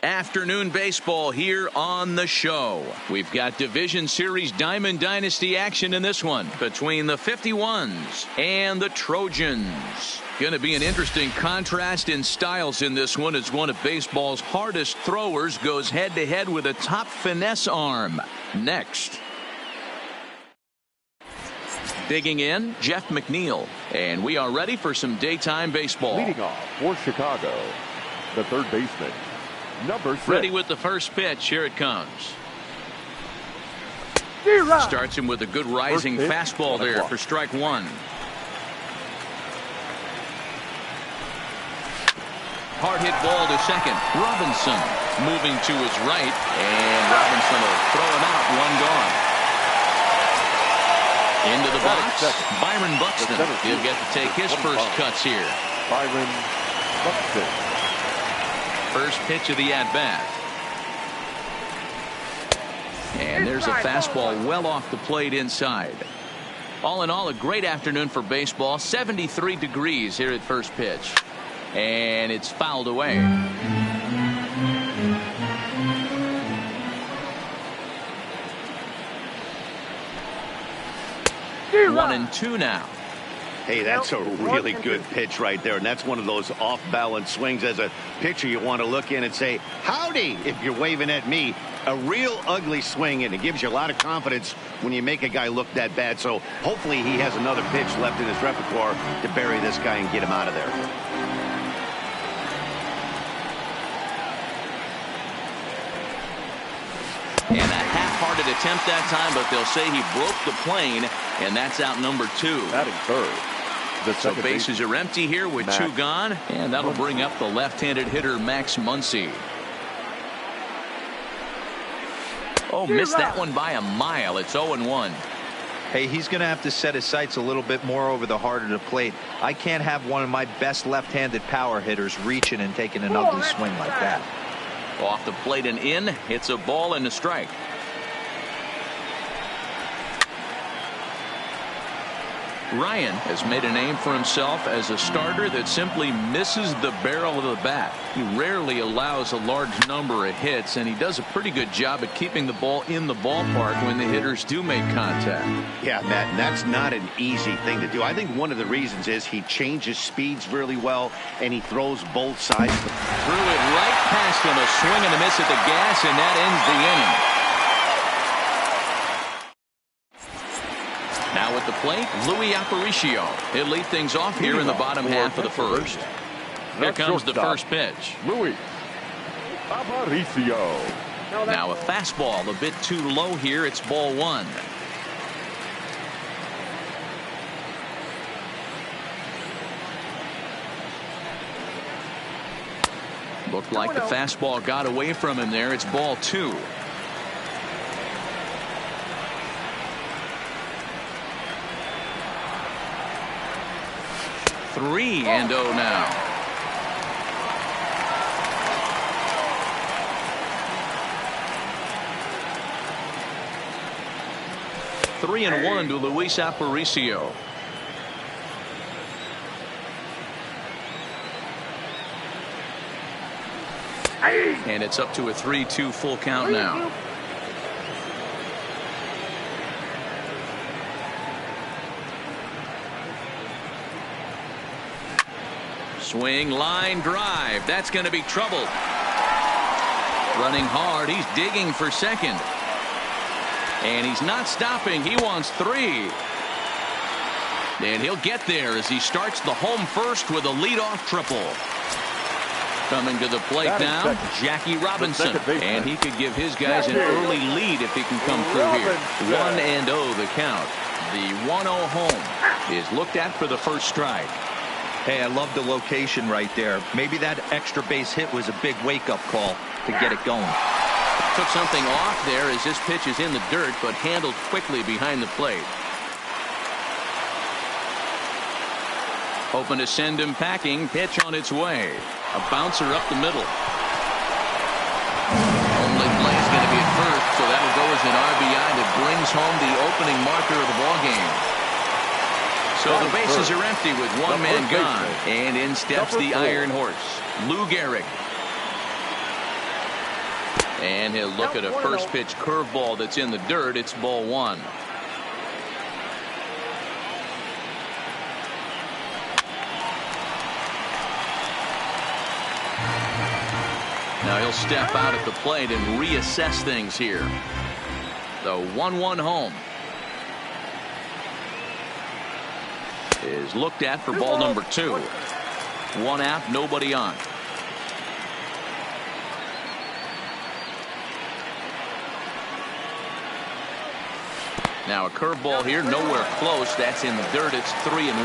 Afternoon baseball here on the show. We've got Division Series Diamond Dynasty action in this one between the 51s and the Trojans. Going to be an interesting contrast in styles in this one as one of baseball's hardest throwers goes head-to-head with a top finesse arm. Next. Digging in, Jeff McNeil. And we are ready for some daytime baseball. Leading off for Chicago, the third baseman, number 6. Ready with the first pitch. Here it comes. Starts him with a good rising fastball there for strike one. Hard hit ball to second. Robinson moving to his right, and Robinson will throw him out. One gone. Into the box, Byron Buxton. He'll get to take his first cuts here. Byron Buxton. First pitch of the at-bat. And there's a fastball well off the plate inside. All in all, a great afternoon for baseball. 73 degrees here at first pitch. And it's fouled away. 1-2 now. Hey, that's a really good pitch right there, and that's one of those off-balance swings. As a pitcher, you want to look in and say, howdy, if you're waving at me. A real ugly swing, and it gives you a lot of confidence when you make a guy look that bad. So hopefully he has another pitch left in his repertoire to bury this guy and get him out of there. And a half-hearted attempt that time, but they'll say he broke the plane, and that's out number 2. Batting third. So bases are empty here with Max 2 gone, and that'll bring up the left-handed hitter Max Muncy. Oh, missed that one by a mile. It's 0-1. Hey, he's going to have to set his sights a little bit more over the heart of the plate. I can't have one of my best left-handed power hitters reaching and taking an ugly swing like that. Off the plate and in. It's a ball and a strike. Ryan has made a name for himself as a starter that simply misses the barrel of the bat. He rarely allows a large number of hits, and he does a pretty good job at keeping the ball in the ballpark when the hitters do make contact. Yeah, Matt, and that's not an easy thing to do. I think one of the reasons is he changes speeds really well, and he throws both sides. Threw it right past him, a swing and a miss at the gas, and that ends the inning. Now at the plate, Luis Aparicio. He'll lead things off here in the bottom half of the first. Here comes the first pitch. Luis Aparicio. Now a fastball a bit too low here. It's ball 1. Looked like the fastball got away from him there. It's ball 2. 3-0 now. Three and 1 to Luis Aparicio. And it's up to a 3-2 full count now. Swing, line, drive. That's going to be trouble. Running hard. He's digging for second. And he's not stopping. He wants 3. And he'll get there as he starts the home first with a leadoff triple. Coming to the plate now, Jackie Robinson. And he could give his guys an early lead if he can come through here. 1-0 the count. The 1-0 home is looked at for the first strike. Hey, I love the location right there. Maybe that extra base hit was a big wake-up call to get it going. Took something off there as this pitch is in the dirt, but handled quickly behind the plate. Hoping to send him packing. Pitch on its way. A bouncer up the middle. Only play is going to be at first, so that'll go as an RBI that brings home the opening marker of the ballgame. So the bases are empty with one man gone, and in steps the Iron Horse, Lou Gehrig. And he'll look at a first pitch curveball that's in the dirt. It's ball one. Now he'll step out at the plate and reassess things here. The 1-1 home is looked at for ball number 2. One out, nobody on. Now a curveball here, nowhere close. That's in the dirt. It's 3-1.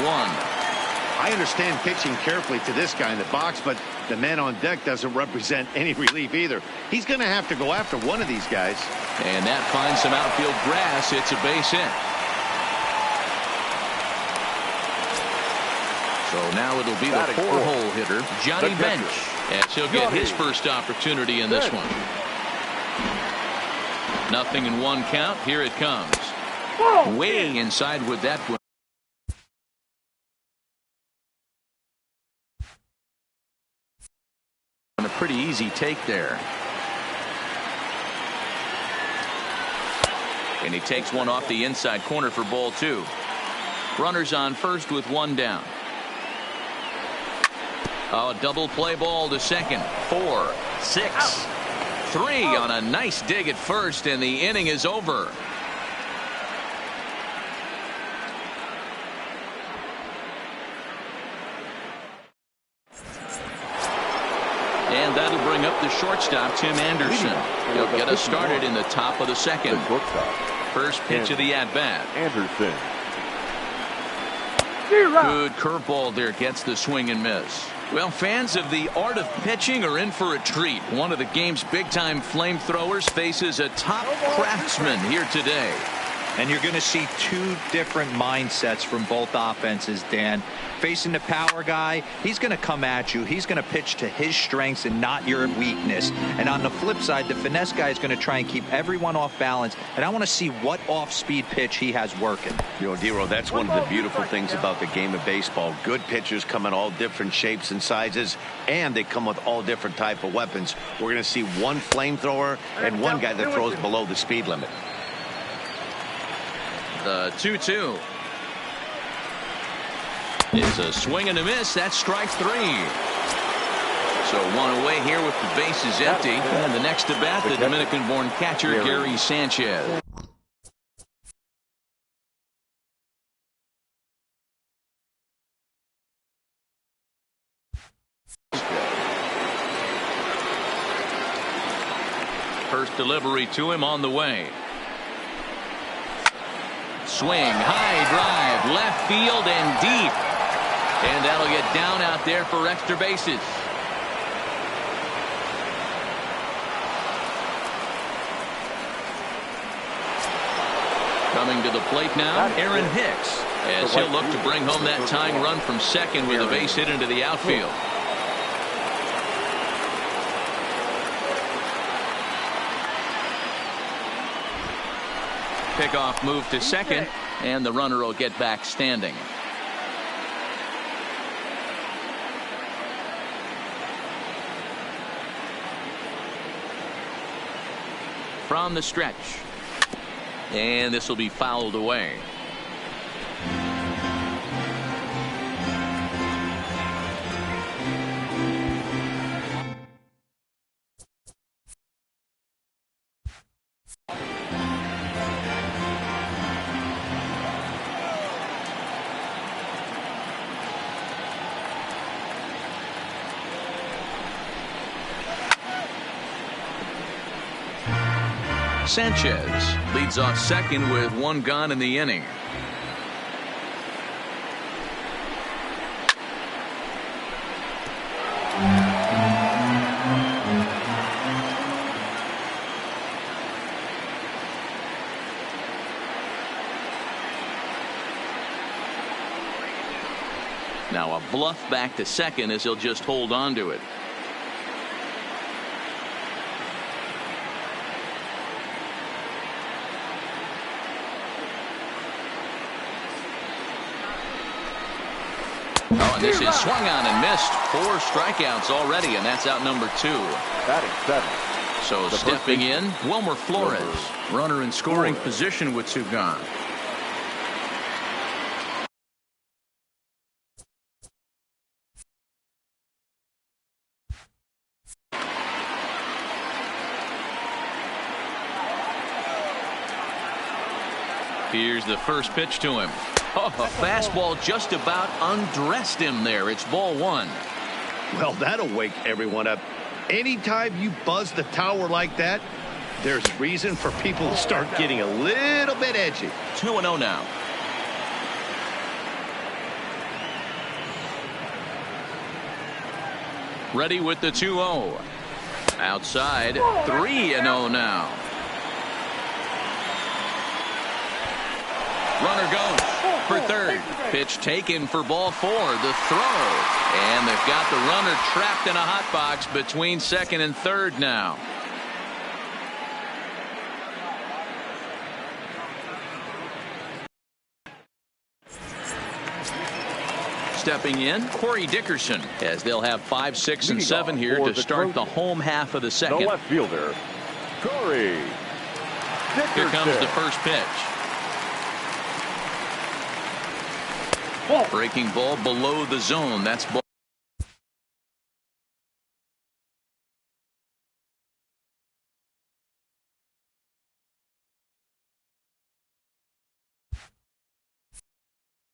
I understand pitching carefully to this guy in the box, but the man on deck doesn't represent any relief either. He's going to have to go after one of these guys. And that finds some outfield grass. It's a base hit. So now it'll be the 4-hole hitter, Johnny Bench, as he'll get his first opportunity in this one. 0-1 count. Here it comes. Way inside with that one. A pretty easy take there. And he takes one off the inside corner for ball 2. Runners on first with one down. Oh, double play ball to second. 4, 6, 3 on a nice dig at first, and the inning is over. And that'll bring up the shortstop, Tim Anderson. He'll get us started in the top of the second. First pitch of the at-bat. Anderson. Good curveball there, gets the swing and miss. Well, fans of the art of pitching are in for a treat. One of the game's big-time flamethrowers faces a top craftsman here today. And you're going to see two different mindsets from both offenses, Dan. Facing the power guy, he's going to come at you. He's going to pitch to his strengths and not your weakness. And on the flip side, the finesse guy is going to try and keep everyone off balance. And I want to see what off-speed pitch he has working. You know, Dero, that's one of the beautiful things about the game of baseball. Good pitchers come in all different shapes and sizes, and they come with all different type of weapons. We're going to see one flamethrower and one guy that throws below the speed limit. The 2-2 is a swing and a miss. That's strike 3. So one away here with the bases empty. And the next to bat, the Dominican-born catcher Gary Sanchez. First delivery to him on the way. Swing, high drive, left field and deep. And that'll get down out there for extra bases. Coming to the plate now, Aaron Hicks, as he'll look to bring home that tying run from second with a base hit into the outfield. Pickoff move to second, and the runner will get back standing. From the stretch, and this will be fouled away. Sanchez leads off second with one gone in the inning. Now a bluff back to second as he'll just hold on to it. This is swung on and missed. 4 strikeouts already, and that's out number 2. Batting 7. So stepping in, Wilmer Flores. Runner in scoring position with 2 gone. Here's the first pitch to him. Oh, a fastball just about undressed him there. It's ball 1. Well, that'll wake everyone up. Anytime you buzz the tower like that, there's reason for people to start getting a little bit edgy. 2-0 now. Ready with the 2-0. Outside, 3-0 now. Runner goes for third. Pitch taken for ball 4. The throw. And they've got the runner trapped in a hot box between second and third now. Stepping in, Corey Dickerson, as they'll have 5, 6, and 7 here to start the home half of the second. The left fielder, Corey Dickerson. Here comes the first pitch. Breaking ball below the zone. That's ball.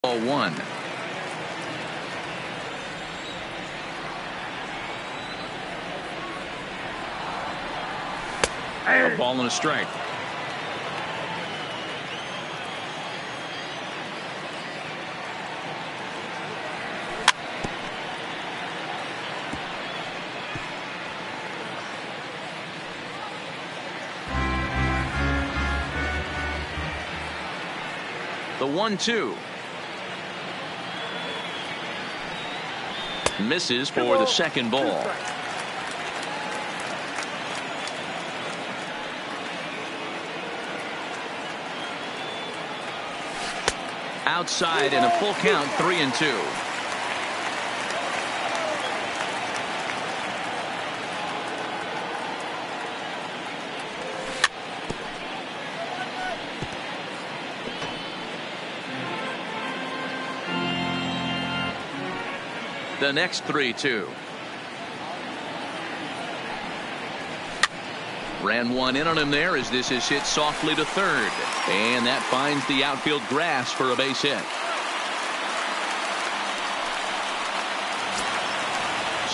Ball 1. A ball and a strike. The 1-2. Misses for the second ball. Outside in a full count, 3-2. The next 3-2. Ran one in on him there as this is hit softly to third. And that finds the outfield grass for a base hit.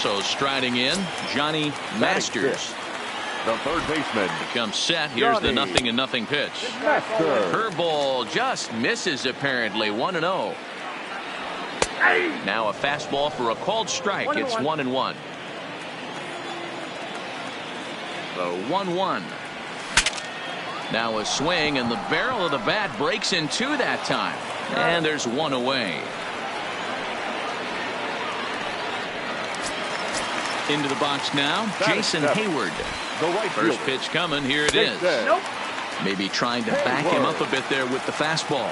So striding in, Johnny Masters. The third baseman becomes set. Here's the 0-0 pitch. Curveball just misses apparently. 1-0. Now a fastball for a called strike. It's 1-1. The 1-1. Now a swing, and the barrel of the bat breaks in two that time. And there's one away. Into the box now, Jason Hayward. First pitch coming. Here it is. Maybe trying to back him up a bit there with the fastball.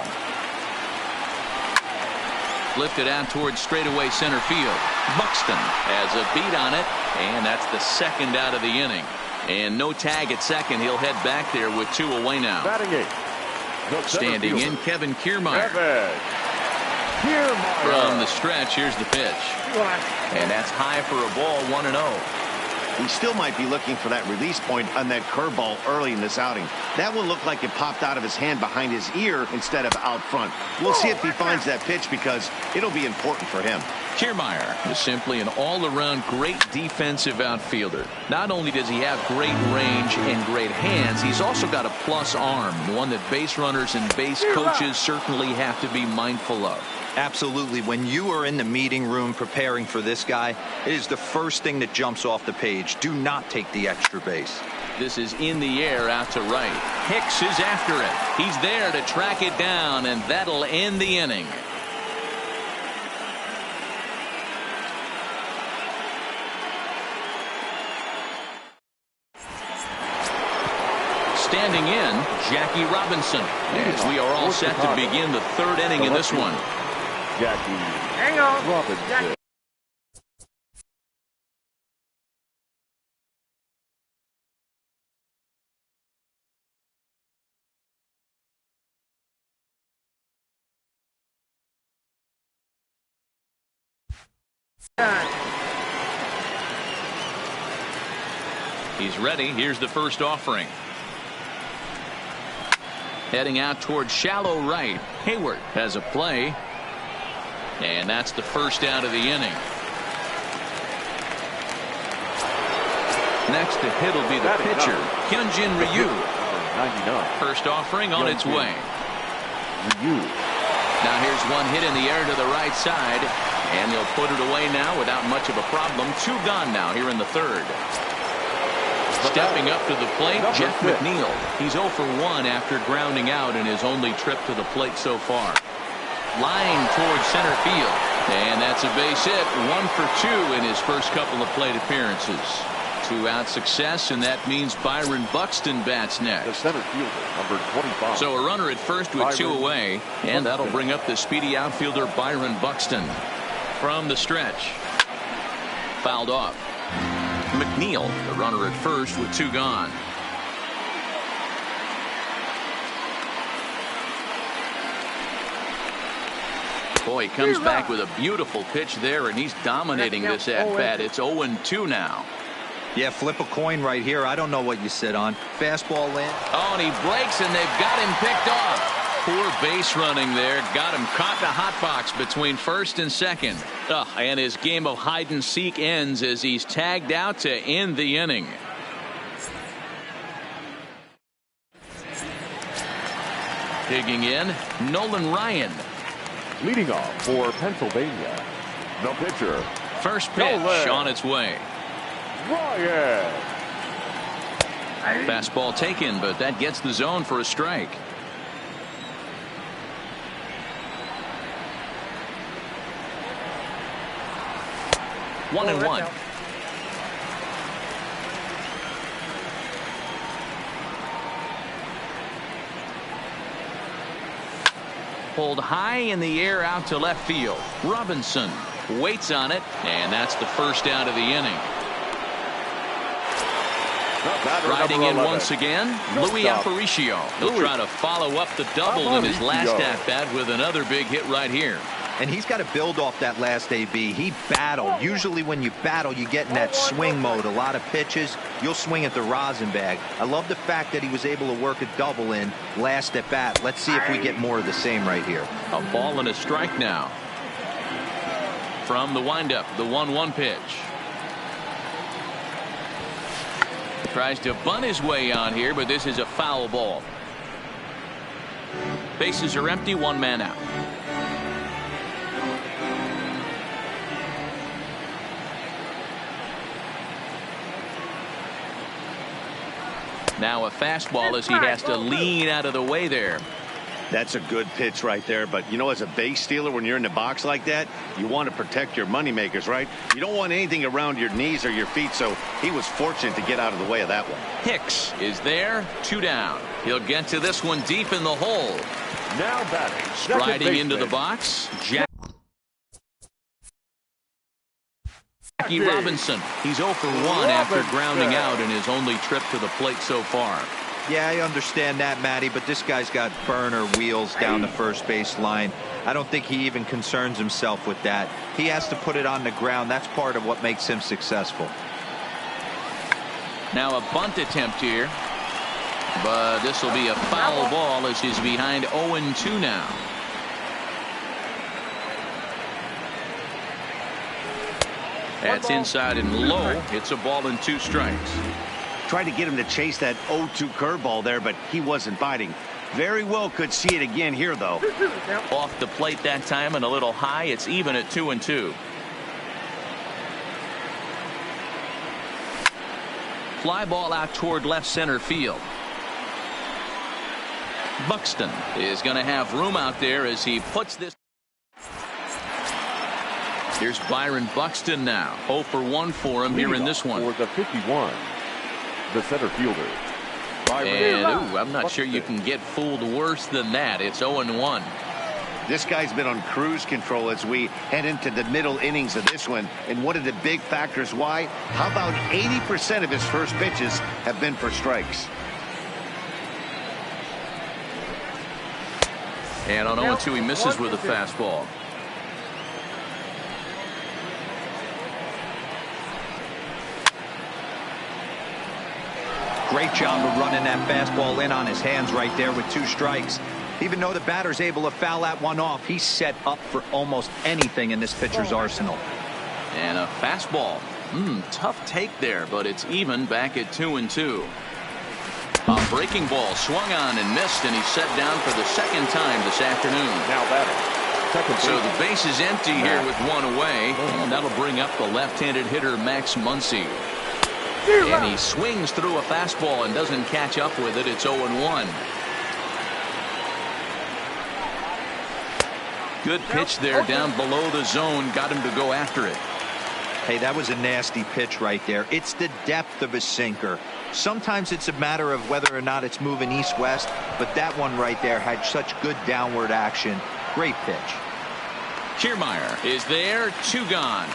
Lifted out towards straightaway center field. Buxton has a beat on it, and that's the second out of the inning. And no tag at second. He'll head back there with two away now. Standing in, Kevin Kiermaier. From the stretch, here's the pitch. And that's high for a ball, 1-0. He still might be looking for that release point on that curveball early in this outing. That one looked like it popped out of his hand behind his ear instead of out front. We'll see if he finds that pitch because it'll be important for him. Kiermaier is simply an all-around great defensive outfielder. Not only does he have great range and great hands, he's also got a plus arm, one that base runners and base coaches certainly have to be mindful of. Absolutely. When you are in the meeting room preparing for this guy, it is the first thing that jumps off the page. Do not take the extra base. This is in the air out to right. Hicks is after it. He's there to track it down, and that'll end the inning. Standing in, Jackie Robinson, as we are all set to begin the third inning in this one. Jackie Robinson. He's ready. Here's the first offering. Heading out towards shallow right. Hayward has a play. And that's the first out of the inning. Next to hit will be the pitcher, Hyunjin Ryu. 99. First offering on its way. Ryu. Now here's one hit in the air to the right side. And they'll put it away now without much of a problem. 2 gone now here in the third. Stepping up to the plate, Jeff McNeil. He's 0 for 1 after grounding out in his only trip to the plate so far. Line towards center field. And that's a base hit. 1 for 2 in his first couple of plate appearances. 2-out success, and that means Byron Buxton bats next. The center fielder, number 25. So a runner at first with 2 away, and that'll bring up the speedy outfielder Byron Buxton. From the stretch. Fouled off. McNeil, the runner at first with 2 gone. Boy, he comes back with a beautiful pitch there, and he's dominating this at-bat. It's 0-2 now. Yeah, flip a coin right here. I don't know what you sit on. Fastball in. Oh, and he breaks, and they've got him picked off. Poor base running there. Got him caught in a hot box between first and second. And his game of hide and seek ends as he's tagged out to end the inning. Digging in, Nolan Ryan. Leading off for Pennsylvania, the pitcher. First pitch on its way. Ryan. Fastball taken, but that gets the zone for a strike. One and one. Pulled high in the air out to left field. Robinson waits on it, and that's the first out of the inning. Riding in once again, Louis Aparicio. He'll try to follow up the double in his last at-bat with another big hit right here. And he's got to build off that last AB. He battled. Usually when you battle, you get in that swing mode. A lot of pitches, you'll swing at the rosin bag. I love the fact that he was able to work a double in last at bat. Let's see if we get more of the same right here. A ball and a strike now. From the windup, the 1-1 pitch. Tries to bunt his way on here, but this is a foul ball. Bases are empty, 1 man out. Now a fastball as he has to lean out of the way there. That's a good pitch right there. But, you know, as a base stealer, when you're in the box like that, you want to protect your moneymakers, right? You don't want anything around your knees or your feet. So he was fortunate to get out of the way of that one. Hicks is there. 2 down. He'll get to this one deep in the hole. Now batting. Striding into the box. Jackie Robinson. He's 0 for 1 after grounding out in his only trip to the plate so far. Yeah, I understand that, Matty, but this guy's got burner wheels down the first base line. I don't think he even concerns himself with that. He has to put it on the ground. That's part of what makes him successful. Now a bunt attempt here. But this will be a foul ball as he's behind 0-2 now. That's inside and low. It's a ball and 2 strikes. Tried to get him to chase that 0-2 curveball there, but he wasn't biting. Very well could see it again here, though. Off the plate that time and a little high. It's even at 2-2. Fly ball out toward left center field. Buxton is going to have room out there as he puts this. Here's Byron Buxton now. 0 for 1 for him here in this one. For the 51, the center fielder. And I'm not sure you can get fooled worse than that. It's 0-1. This guy's been on cruise control as we head into the middle innings of this one. And one of the big factors why? How about 80% of his first pitches have been for strikes? And on 0-2 he misses with a fastball. Great job of running that fastball in on his hands right there with 2 strikes. Even though the batter's able to foul that one off, he's set up for almost anything in this pitcher's arsenal. And a fastball. Tough take there, but it's even back at 2-2. A breaking ball swung on and missed, and he's set down for the 2nd time this afternoon. Now batting. So the base is empty here with 1 away, and that'll bring up the left-handed hitter Max Muncy. And he swings through a fastball and doesn't catch up with it. It's 0-1. Good pitch there down below the zone. Got him to go after it. Hey, that was a nasty pitch right there. It's the depth of a sinker. Sometimes it's a matter of whether or not it's moving east-west, but that one right there had such good downward action. Great pitch. Kiermaier is there. 2 gone.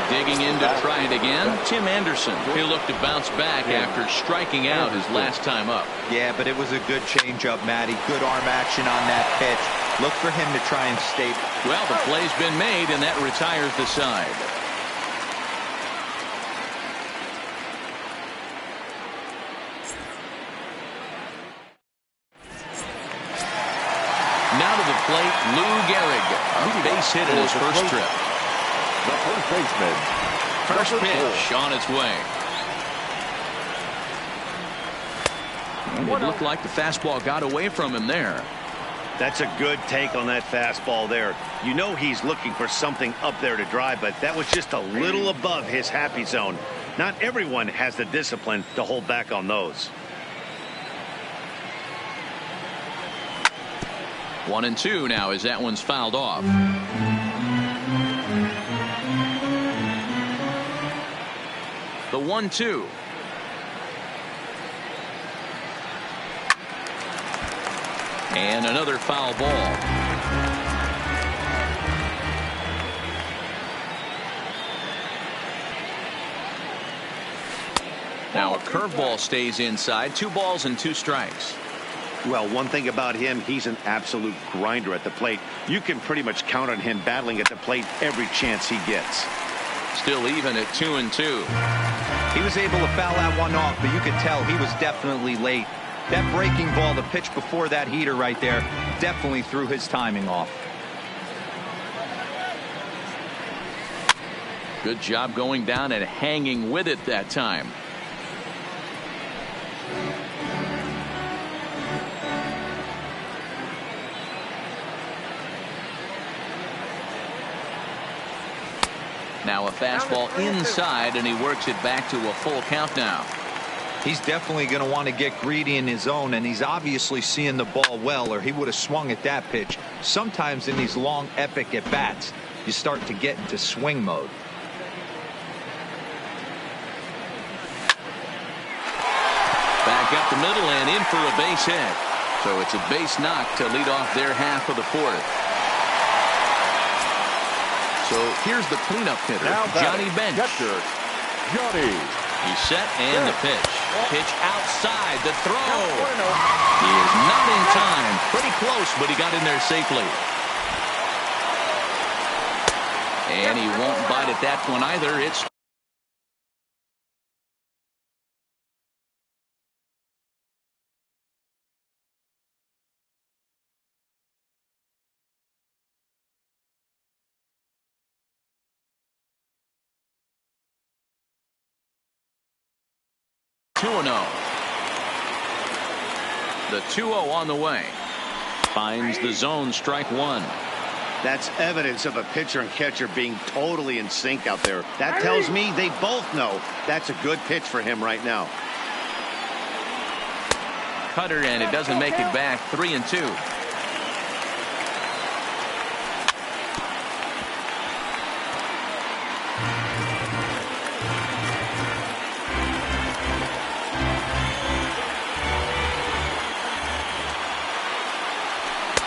Digging in to try it again. Tim Anderson. He'll look to bounce back after striking out his last time up. Yeah, but it was a good changeup, Matty. Good arm action on that pitch. Look for him to try and stay. Well, the play's been made, and that retires the side. Now to the plate, Lou Gehrig. A base hit in his first trip. The first baseman. First pitch on its way. And it looked like the fastball got away from him there. That's a good take on that fastball there. You know he's looking for something up there to drive, but that was just a little above his happy zone. Not everyone has the discipline to hold back on those. 1-2 now as that one's fouled off. The 1-2. And another foul ball. Now a curveball stays inside. 2 balls and 2 strikes. Well, one thing about him, he's an absolute grinder at the plate. You can pretty much count on him battling at the plate every chance he gets. Still even at 2-2. He was able to foul that one off, but you could tell he was definitely late. That breaking ball, the pitch before that heater right there, definitely threw his timing off. Good job going down and hanging with it that time. Now a fastball inside, and he works it back to a full count now. He's definitely going to want to get greedy in his zone, and he's obviously seeing the ball well, or he would have swung at that pitch. Sometimes in these long, epic at-bats, you start to get into swing mode. Back up the middle and in for a base hit. So it's a base knock to lead off their half of the 4th. So here's the cleanup hitter, Johnny Bench. Johnny. He's set and the pitch. Pitch outside, the throw. He is not in time. Pretty close, but he got in there safely. And he won't bite at that one either. It's the 2-0 on the way. Finds the zone, strike 1. That's evidence of a pitcher and catcher being totally in sync out there. That tells me they both know that's a good pitch for him right now. Cutter, and it doesn't make it back. 3-2.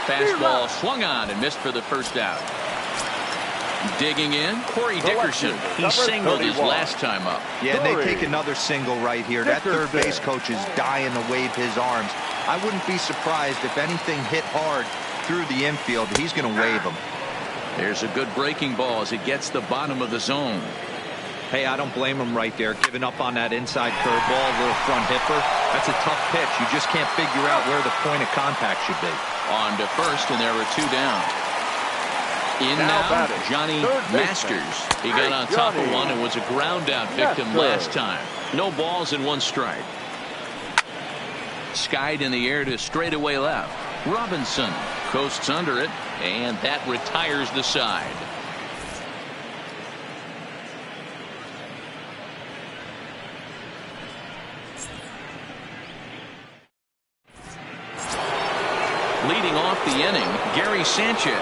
Fastball swung on and missed for the first out. Digging in, Corey Dickerson. He singled his last time up. Yeah, and they take another single right here. That third base coach is dying to wave his arms. I wouldn't be surprised if anything hit hard through the infield. He's going to wave them. There's a good breaking ball as it gets the bottom of the zone. Hey, I don't blame him right there, giving up on that inside curveball, little front hipper. That's a tough pitch. You just can't figure out where the point of contact should be. On to first, and there are 2 down. In now, Johnny Masters. He got on top of one and was a ground out victim last time. No balls and 1 strike. Skied in the air to straightaway left. Robinson coasts under it, and that retires the side. Leading off the inning, Gary Sanchez,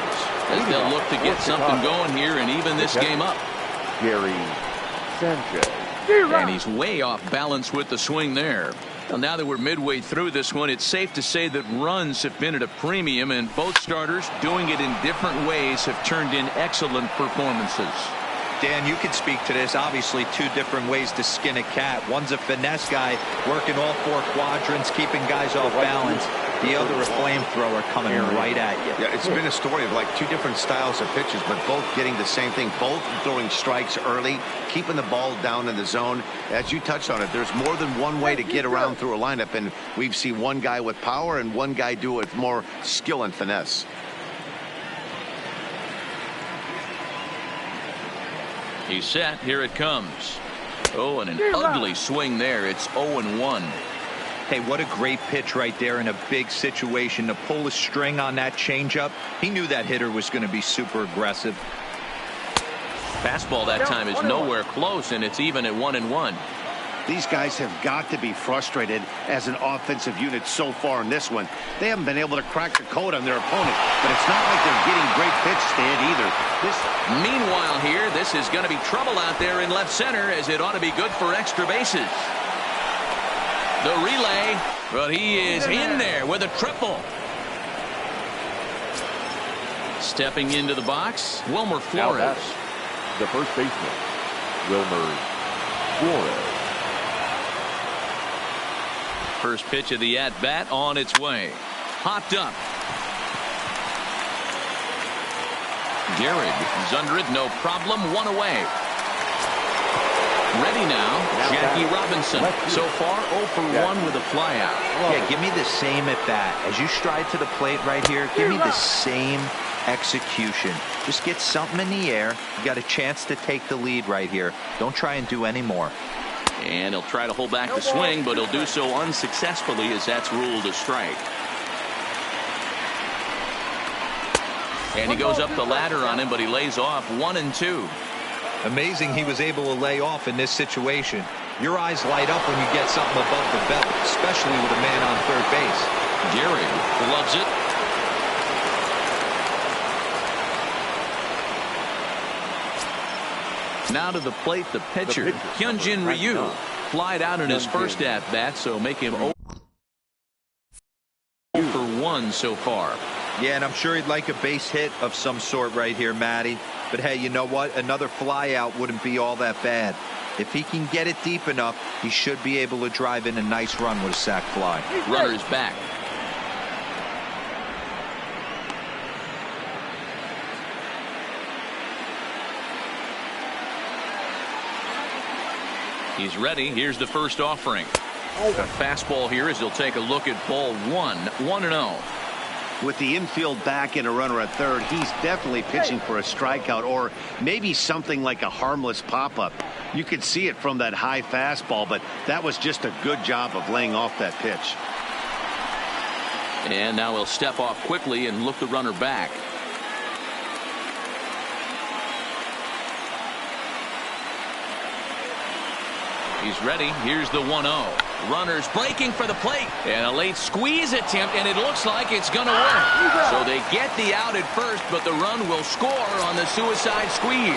as they'll look to get something going here and even this game up. Gary Sanchez. And he's way off balance with the swing there. Well, now that we're midway through this one, it's safe to say that runs have been at a premium, and both starters, doing it in different ways, have turned in excellent performances. Dan, you can speak to this. Obviously, 2 different ways to skin a cat. One's a finesse guy working all 4 quadrants, keeping guys off balance. The other, a flamethrower coming right at you. Yeah, it's been a story of like 2 different styles of pitches, but both getting the same thing. Both throwing strikes early, keeping the ball down in the zone. As you touched on it, there's more than one way to get around through a lineup, and we've seen one guy with power and one guy do it with more skill and finesse. He's set. Here it comes. Oh, and an ugly swing there. It's 0-1. Hey, what a great pitch right there in a big situation. To pull a string on that changeup, he knew that hitter was going to be super aggressive. Fastball that time is nowhere close, and it's even at 1-1. These guys have got to be frustrated as an offensive unit so far in this one. They haven't been able to crack the code on their opponent, but it's not like they're getting great pitches to hit either. Meanwhile here, this is going to be trouble out there in left center, as it ought to be good for extra bases. The relay, but he is in there with a triple. Stepping into the box, Wilmer Flores. The first baseman, Wilmer Flores. First pitch of the at-bat on its way. Hopped up. Gehrig is under it, no problem, 1 away. Ready now, Jackie Robinson. So far, 0 for 1 with a flyout. Yeah, give me the same at bat. As you stride to the plate right here, give me the same execution. Just get something in the air. You got a chance to take the lead right here. Don't try and do any more. And he'll try to hold back the swing, but he'll do so unsuccessfully, as that's ruled a strike. And he goes up the ladder on him, but he lays off 1-2. Amazing he was able to lay off in this situation. Your eyes light up when you get something above the belt, especially with a man on third base. Gehrig loves it. Now to the plate, the pitcher, Hyunjin Ryu. Flied out in his first at-bat, so make him 0 for 1 so far. Yeah, and I'm sure he'd like a base hit of some sort right here, Matty. But hey, you know what? Another flyout wouldn't be all that bad. If he can get it deep enough, he should be able to drive in a nice run with a sac fly. Runner's back. He's ready. Here's the first offering. A fastball here as he'll take a look at ball 1. 1-0. With the infield back and a runner at third, he's definitely pitching for a strikeout or maybe something like a harmless pop-up. You could see it from that high fastball, but that was just a good job of laying off that pitch. And now he'll step off quickly and look the runner back. He's ready. Here's the 1-0. Runners breaking for the plate. And a late squeeze attempt, and it looks like it's going to work. So they get the out at first, but the run will score on the suicide squeeze.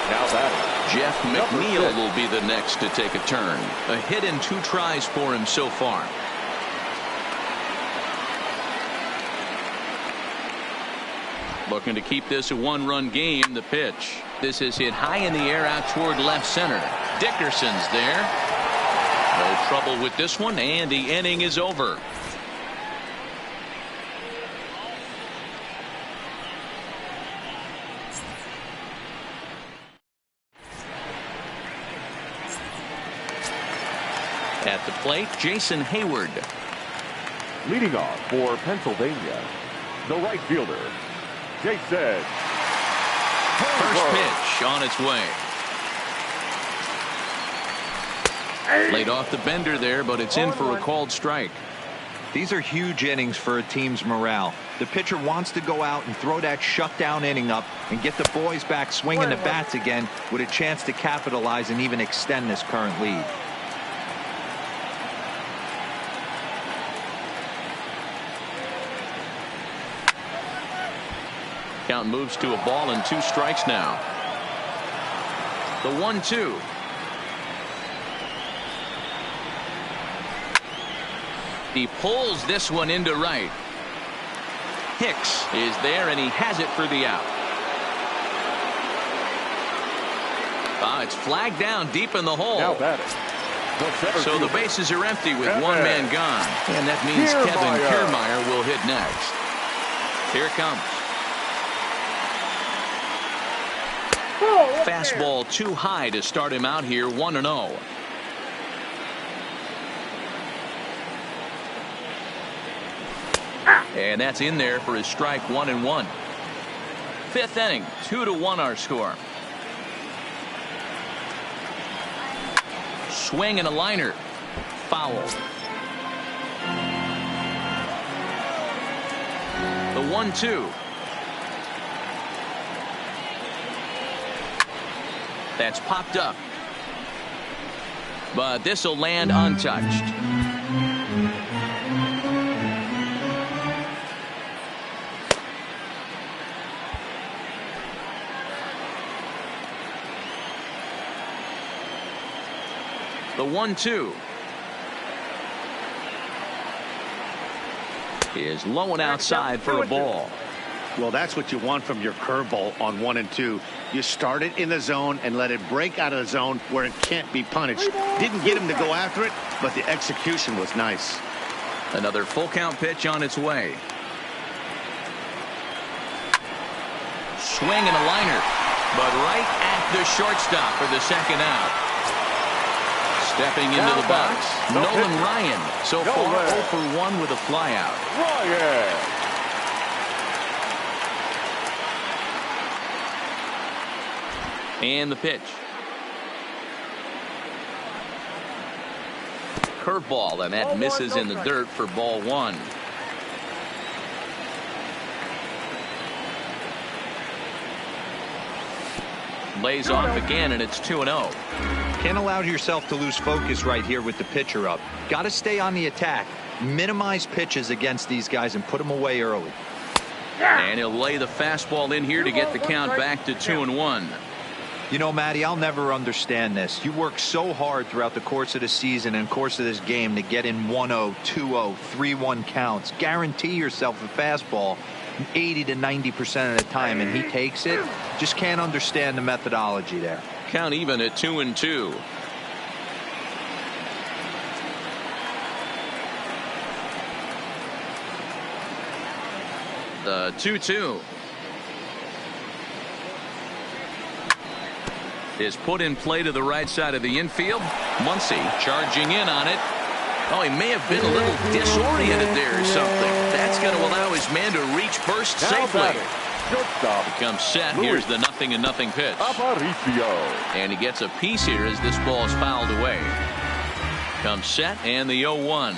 Now batting, Jeff McNeil will be the next to take a turn. A hit and 2 tries for him so far. Looking to keep this a 1-run game. The pitch. This is hit high in the air out toward left center. Dickerson's there. No trouble with this one, and the inning is over. At the plate, Jason Hayward. Leading off for Pennsylvania, the right fielder, Jason. First pitch on its way. Laid off the bender there, but it's in for a called strike. These are huge innings for a team's morale. The pitcher wants to go out and throw that shutdown inning up and get the boys back swinging the bats again with a chance to capitalize and even extend this current lead. Count moves to a ball and 2 strikes now. The 1-2. He pulls this one into right. Hicks is there, and he has it for the out. It's flagged down deep in the hole. Now batting. So the bases are empty with one man gone. And that means Kevin Kiermaier will hit next. Here it comes. Fastball too high to start him out here, 1-0. And that's in there for his strike, 1-1. 5th inning, 2-1 our score. Swing and a liner. Foul. The 1-2. That's popped up. But this will land untouched. The 1-2 is low and outside for a ball. Well, that's what you want from your curveball on 1 and 2. You start it in the zone and let it break out of the zone where it can't be punished. Didn't get him to go after it, but the execution was nice. Another full count pitch on its way. Swing and a liner, but right at the shortstop for the second out. Stepping into the box, Nolan Ryan. So far 0 for 1 with a flyout. Ryan. And the pitch. Curveball, and that misses in the dirt for ball 1. Lays off again, and it's 2-0. Can't allow yourself to lose focus right here with the pitcher up. Got to stay on the attack. Minimize pitches against these guys and put them away early. And he'll lay the fastball in here to get the count back to 2-1. You know, Matty, I'll never understand this. You work so hard throughout the course of the season and course of this game to get in 1-0, 2-0, 3-1 counts. Guarantee yourself a fastball 80 to 90% of the time, and he takes it. Just can't understand the methodology there. Count even at 2-2. The 2-2 is put in play to the right side of the infield. Muncy charging in on it. Oh, he may have been a little disoriented there or something. That's going to allow his man to reach first safely. Becomes set. Here's the 0-0 pitch. And he gets a piece here as this ball is fouled away. Comes set and the 0-1.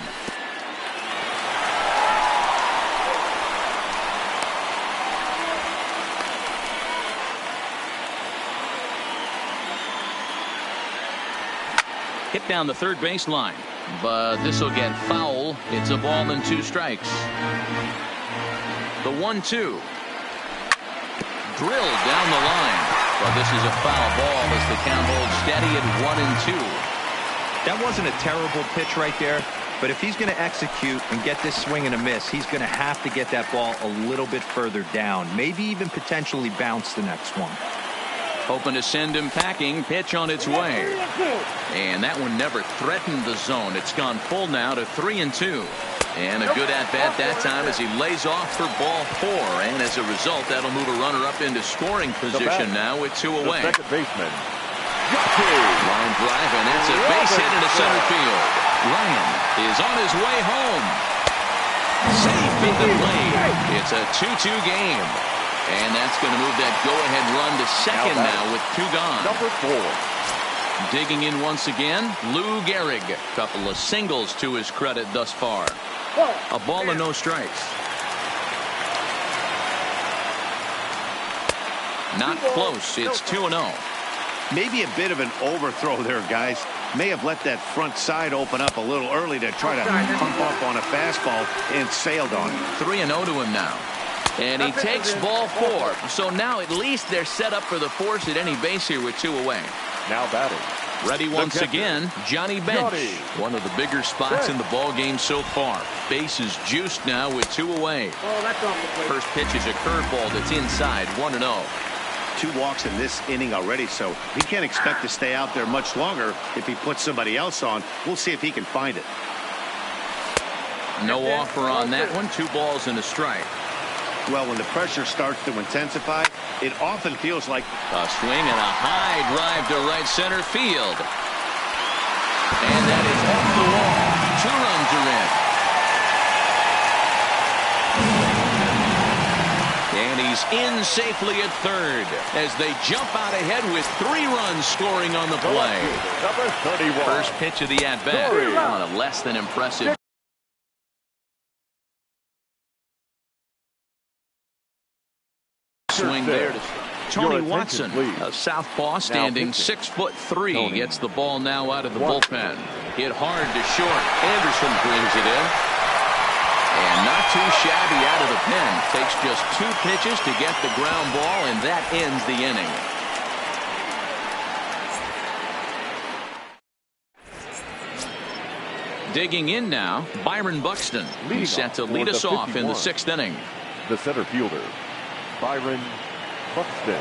Hit down the third baseline, but this will get foul. It's a ball and 2 strikes. The 1-2. Drilled down the line, but this is a foul ball as the count holds steady at 1-2. That wasn't a terrible pitch right there, but if he's going to execute and get this swing and a miss, he's going to have to get that ball a little bit further down, maybe even potentially bounce the next one. Hoping to send him packing. Pitch on its way. And that one never threatened the zone. It's gone full now to 3-2. And a good at-bat that time as he lays off for ball 4. And as a result, that'll move a runner up into scoring position now with 2 away. Second baseman. Line drive, and that's a base hit into center field. Ryan is on his way home. Safe at the plate. It's a 2-2 game. And that's going to move that go-ahead run to second now with 2 gone. Number 4. Digging in once again, Lou Gehrig. Couple of singles to his credit thus far. A ball and no strikes. Not close. It's 2-0. Maybe a bit of an overthrow there, guys. May have let that front side open up a little early to try to pump up on a fastball and sailed on. 3-0 to him now. And he takes ball 4. So now at least they're set up for the force at any base here with 2 away. Now batting. Ready once again, Johnny Bench. One of the bigger spots in the ball game so far. Base is juiced now with 2 away. First pitch is a curveball that's inside, 1-0. 2 walks in this inning already, so he can't expect to stay out there much longer if he puts somebody else on. We'll see if he can find it. No offer on that one. 2 balls and a strike. Well, when the pressure starts to intensify, it often feels like a swing and a high drive to right center field. And that is off the wall. 2 runs are in. And he's in safely at third as they jump out ahead with 3 runs scoring on the play. Number 31. First pitch of the at-bat on a less than impressive swing there to Tony Watson, a southpaw standing 6'3", gets the ball now out of the bullpen. Hit hard to short. Anderson brings it in. And not too shabby out of the pen. Takes just 2 pitches to get the ground ball, and that ends the inning. Digging in now, Byron Buxton. He's set to lead us off in the 6th inning. The center fielder, Byron Buxton.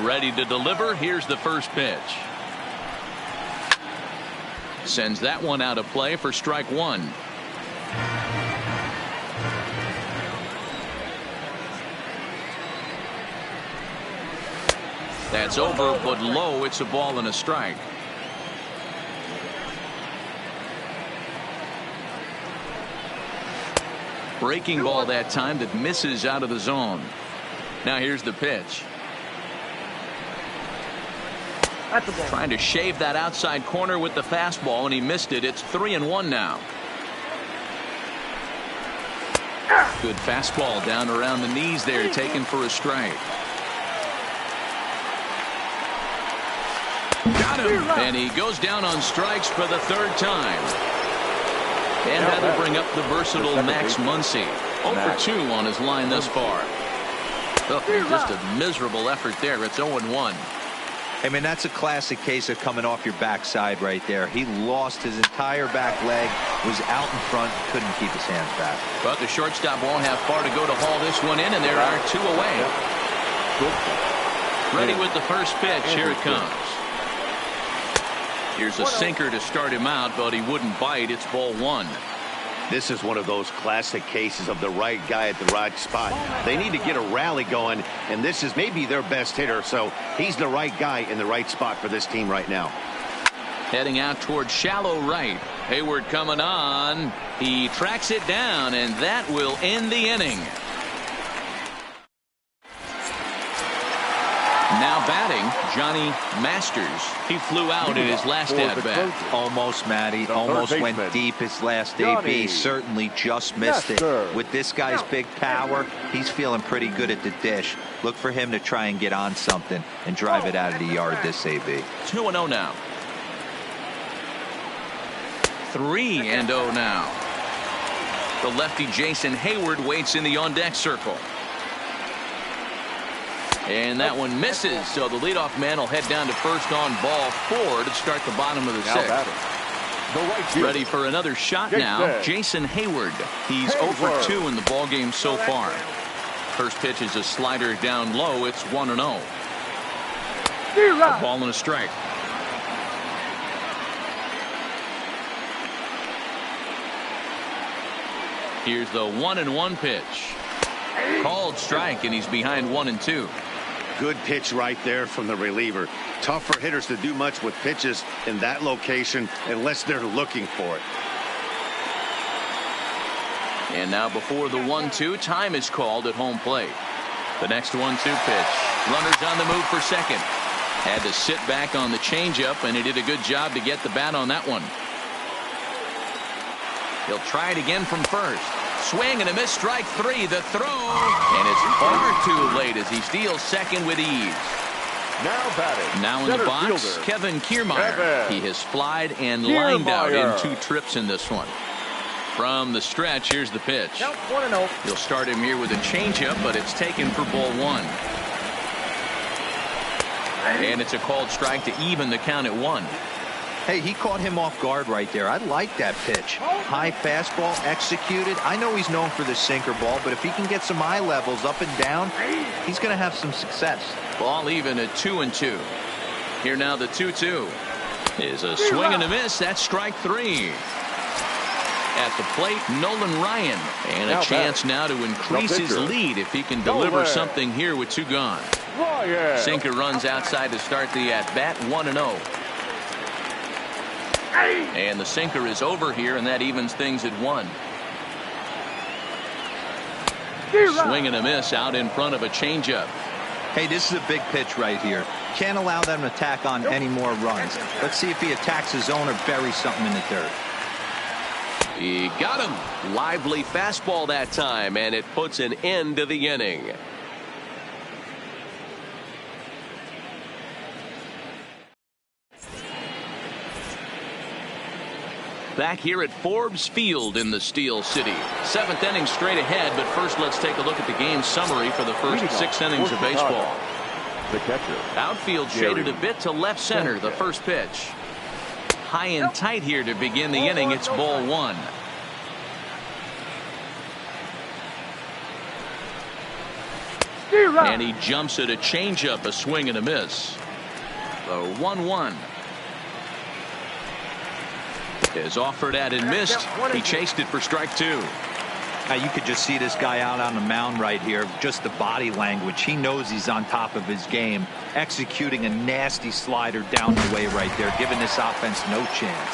Ready to deliver. Here's the first pitch. Sends that one out of play for strike 1. That's over, but low. It's a ball and a strike. Breaking ball that time that misses out of the zone. Now here's the pitch. Trying to shave that outside corner with the fastball, and he missed it. It's 3-1 now. Good fastball down around the knees there, taken for a strike. Got him. And he goes down on strikes for the 3rd time. And that'll bring up the versatile Max Muncy. 0 for 2 on his line thus far. Oh, just a miserable effort there. It's 0-1. I mean, that's a classic case of coming off your backside right there. He lost his entire back leg, was out in front, couldn't keep his hands back. But the shortstop won't have far to go to haul this one in, and there are 2 away. Ready with the first pitch. Here it comes. Here's a sinker to start him out, but he wouldn't bite. It's ball 1. This is one of those classic cases of the right guy at the right spot. They need to get a rally going, and this is maybe their best hitter, so he's the right guy in the right spot for this team right now. Heading out towards shallow right. Hayward coming on. He tracks it down, and that will end the inning. Now batting, Johnny Masters. He flew out in his last at-bat. Almost, Matty. Almost went deep his last AB. Certainly just missed it. With this guy's big power, he's feeling pretty good at the dish. Look for him to try and get on something and drive it out of the yard this AB. 2-0 now. 3-0 now. The lefty Jason Hayward waits in the on-deck circle. And that one misses, so the leadoff man will head down to first on ball 4 to start the bottom of the 6th. Ready for another shot now, Jason Hayward. He's 0 for 2 in the ballgame so far. First pitch is a slider down low. It's 1-0. A ball and a strike. Here's the 1-1 pitch. Called strike, and he's behind 1-2. Good pitch right there from the reliever. Tough for hitters to do much with pitches in that location unless they're looking for it. And now before the 1-2, time is called at home plate. The next 1-2 pitch. Runners on the move for second. Had to sit back on the changeup, and he did a good job to get the bat on that one. He'll try it again from first. Swing and a miss, strike 3. The throw, and it's far too late as he steals second with ease. Now in the box, fielder, Kevin Kiermaier. He has flied and lined out in 2 trips in this one. From the stretch, here's the pitch. He'll start him here with a changeup, but it's taken for ball 1. And it's a called strike to even the count at 1. Hey, he caught him off guard right there. I like that pitch. High fastball executed. I know he's known for the sinker ball, but if he can get some eye levels up and down, he's going to have some success. Ball even at 2-2. Here now the 2-2 is a swing and a miss. That's strike 3. At the plate, Nolan Ryan, and a chance now to increase his lead if he can deliver something here with 2 gone. Sinker runs outside to start the at-bat. 1-0. And the sinker is over here, and that evens things at 1. Swing and a miss out in front of a changeup. Hey, this is a big pitch right here. Can't allow them to tack on any more runs. Let's see if he attacks his zone or buries something in the dirt. He got him. Lively fastball that time, and it puts an end to the inning. Back here at Forbes Field in the Steel City. 7th inning straight ahead, but first let's take a look at the game summary for the first 6 innings of baseball. The catcher. Outfield shaded a bit to left center. The first pitch. High and tight here to begin the inning. It's ball 1. And he jumps at a changeup, a swing and a miss. The 1-1 is offered at and missed. He chased it for strike 2. Now you could just see this guy out on the mound right here. Just the body language. He knows he's on top of his game. Executing a nasty slider down the way right there, giving this offense no chance.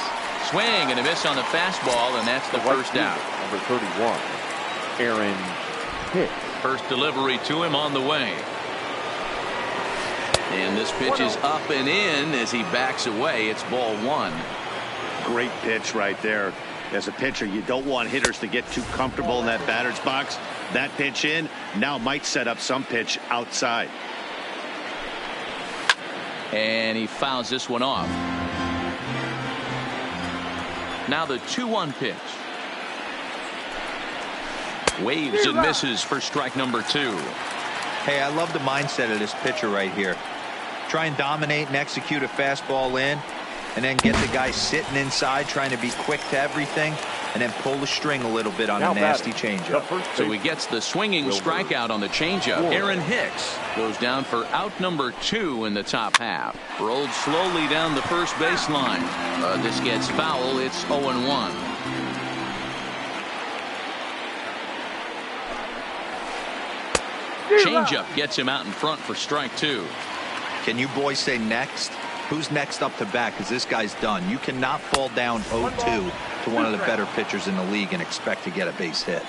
Swing and a miss on the fastball, and that's the first out. Number 31, Aaron Hicks. First delivery to him on the way. And this pitch is up and in as he backs away. It's ball 1. Great pitch right there. As a pitcher, you don't want hitters to get too comfortable in that batter's box. That pitch in now might set up some pitch outside. And he fouls this one off. Now the 2-1 pitch. Waves and misses for strike number 2. Hey, I love the mindset of this pitcher right here. Try and dominate and execute a fastball in, and then get the guy sitting inside trying to be quick to everything, and then pull the string a little bit on a nasty changeup. So he gets the swinging strikeout on the changeup. Aaron Hicks goes down for out number 2 in the top half. Rolled slowly down the first baseline. This gets foul. It's 0-1. Changeup gets him out in front for strike 2. Can you boys say next? who's next up to bat, because this guy's done. You cannot fall down 0-2 to one of the better pitchers in the league and expect to get a base hit.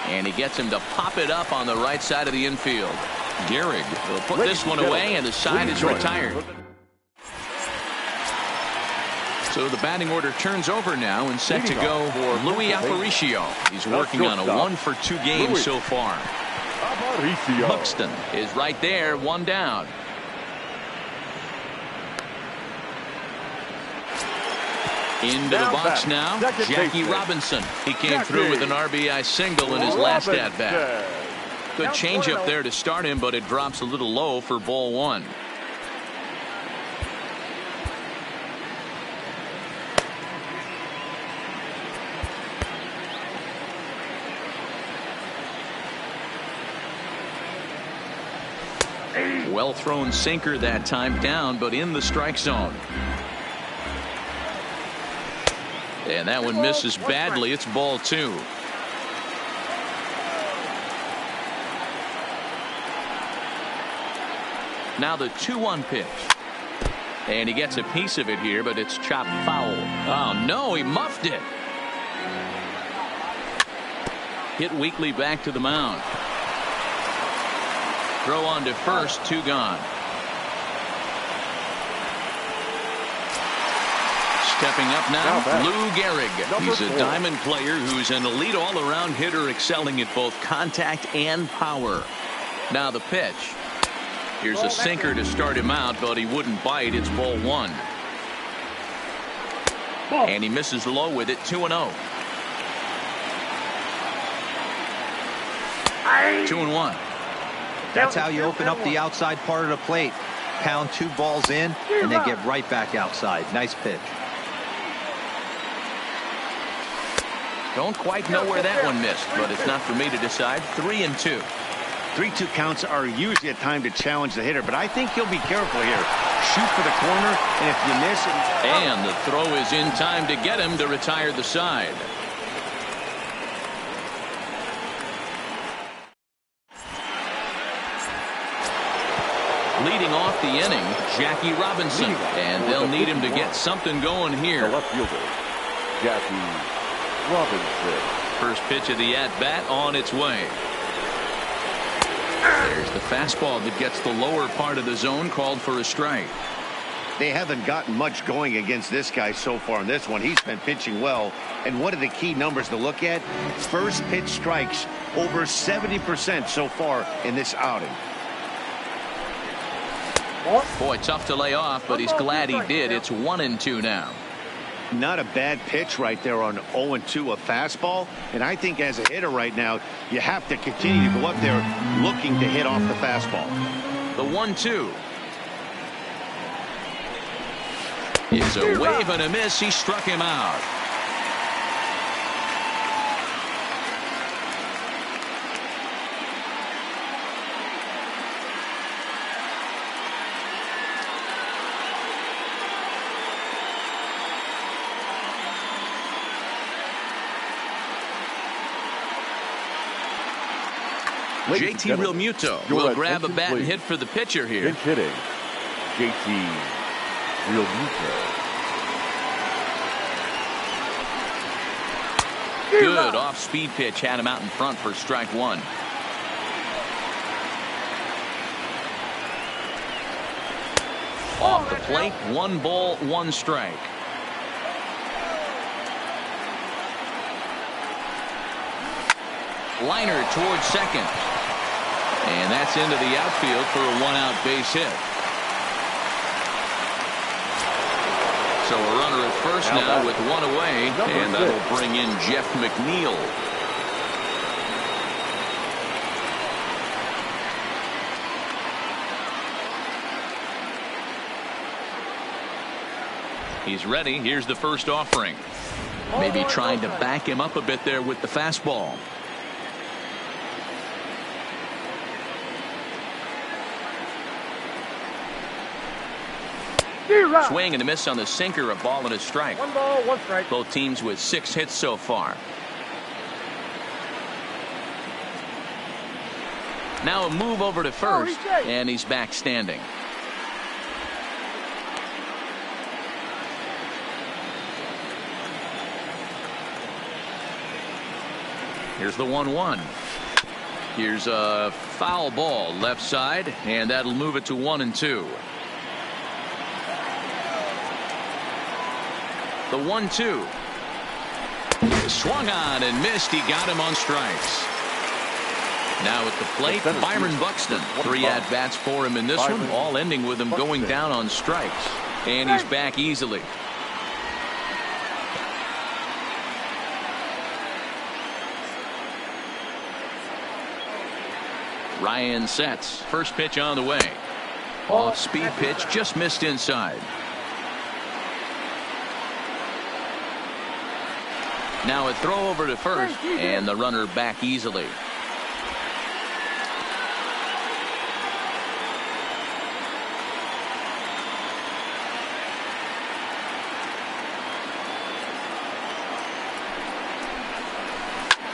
And he gets him to pop it up on the right side of the infield. Gehrig will put this one away, and the side is retired. So the batting order turns over now, and set to go for Louis Aparicio. He's working on a 1-for-2 game so far. Buxton is right there, one down. Into the box now, Jackie Robinson. He came through with an RBI single in his last at-bat. Good changeup there to start him, but it drops a little low for ball one. Well thrown sinker that time, down but in the strike zone. And that one misses badly. It's ball two. Now the 2-1 pitch. And he gets a piece of it here, but it's chopped foul. Oh no, he muffed it. Hit weakly back to the mound. Throw on to first, 2 gone. Stepping up now, Lou Gehrig. He's a diamond player who's an elite all-around hitter, excelling at both contact and power. Now the pitch. Here's a sinker to start him out, but he wouldn't bite. It's ball one. And he misses low with it, 2-0. 2-1. That's how you open up the outside part of the plate. Pound 2 balls in, and then get right back outside. Nice pitch. Don't quite know where that one missed, but it's not for me to decide. 3-2. 3-2 counts are usually a time to challenge the hitter, but I think he'll be careful here. Shoot for the corner, and if you miss it... And the throw is in time to get him to retire the side. Leading off the inning, Jackie Robinson, and they'll need him to get something going here. The left fielder, Jackie Robinson. First pitch of the at-bat on its way. There's the fastball that gets the lower part of the zone, called for a strike. They haven't gotten much going against this guy so far in this one. He's been pitching well, and what are the key numbers to look at? First pitch strikes, over 70% so far in this outing. Boy, tough to lay off, but he's glad he did. It's 1-2 now. Not a bad pitch right there on 0-2, a fastball. And I think as a hitter right now, you have to continue to go up there looking to hit off the fastball. The 1-2. It's a wave and a miss. He struck him out. JT Realmuto will grab a bat and hit for the pitcher here. Pinch hitting, JT Realmuto. Good off-speed pitch, had him out in front for strike one. Off the plate, 1 ball, 1 strike. Liner towards second. And that's into the outfield for a 1-out base hit. So a runner at first now with 1 away, and that'll bring in Jeff McNeil. He's ready. Here's the first offering. Maybe trying to back him up a bit there with the fastball. Swing and a miss on the sinker, a ball and a strike. 1 ball, 1 strike. Both teams with 6 hits so far. Now a move over to first, and he's back standing. Here's the 1-1. Here's a foul ball left side, and that'll move it to 1-2. The 1-2. Swung on and missed. He got him on strikes. Now at the plate, Byron Buxton. 3 at-bats for him in this one, all ending with him going down on strikes. And he's back easily. Ryan sets. First pitch on the way. Off speed pitch, just missed inside. Now a throw over to first, and the runner back easily.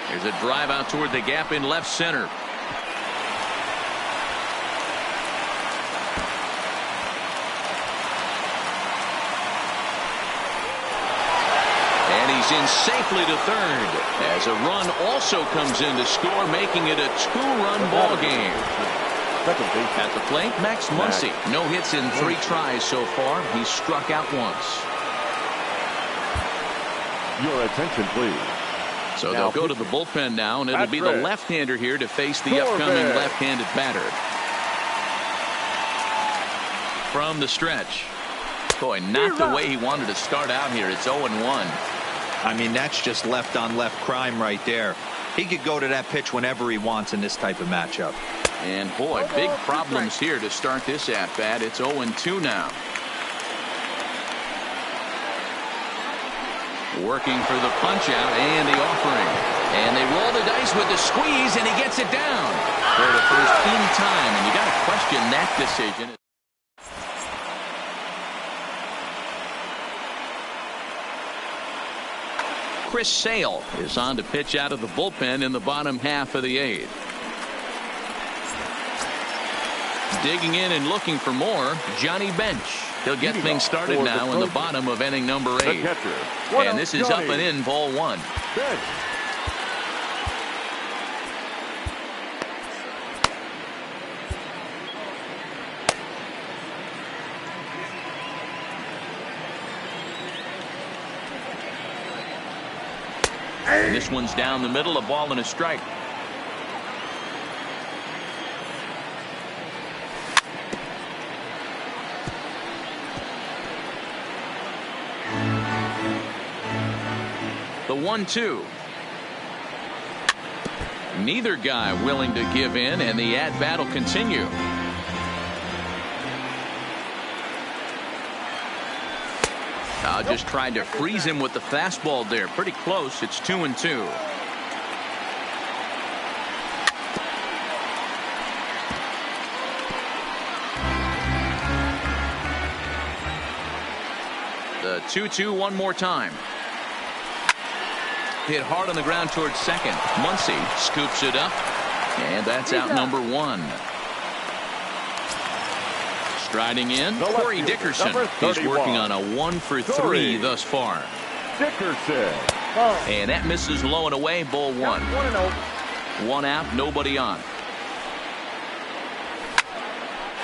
There's a drive out toward the gap in left center. In safely to third as a run also comes in to score, making it a 2-run ball game. At the plate, Max Muncy. No hits in 3 tries so far. He's struck out once. Your attention, please. So they'll go to the bullpen now, and it'll be the left-hander here to face the upcoming left-handed batter. From the stretch. Boy, not the way he wanted to start out here. It's 0-1. I mean, that's just left-on-left crime right there. He could go to that pitch whenever he wants in this type of matchup. And boy, big problems here to start this at-bat. It's 0-2 now. Working for the punch-out and the offering. And they roll the dice with the squeeze, and he gets it down. For the first in time, and you got to question that decision. Chris Sale is on to pitch out of the bullpen in the bottom half of the 8th. Digging in and looking for more, Johnny Bench. He'll get things started now in the bottom of inning number 8. And this is up and in, ball 1. And this one's down the middle, a ball and a strike. The 1-2. Neither guy willing to give in, and the at-bat will continue. Just tried to freeze him with the fastball there. Pretty close. It's 2-2. The 2-2 one more time. Hit hard on the ground towards second. Muncy scoops it up, and that's out number 1. Striding in, Corey Dickerson. He's working on a 1 for 3 thus far. Dickerson. And that misses low and away, ball 1. 1 out, nobody on.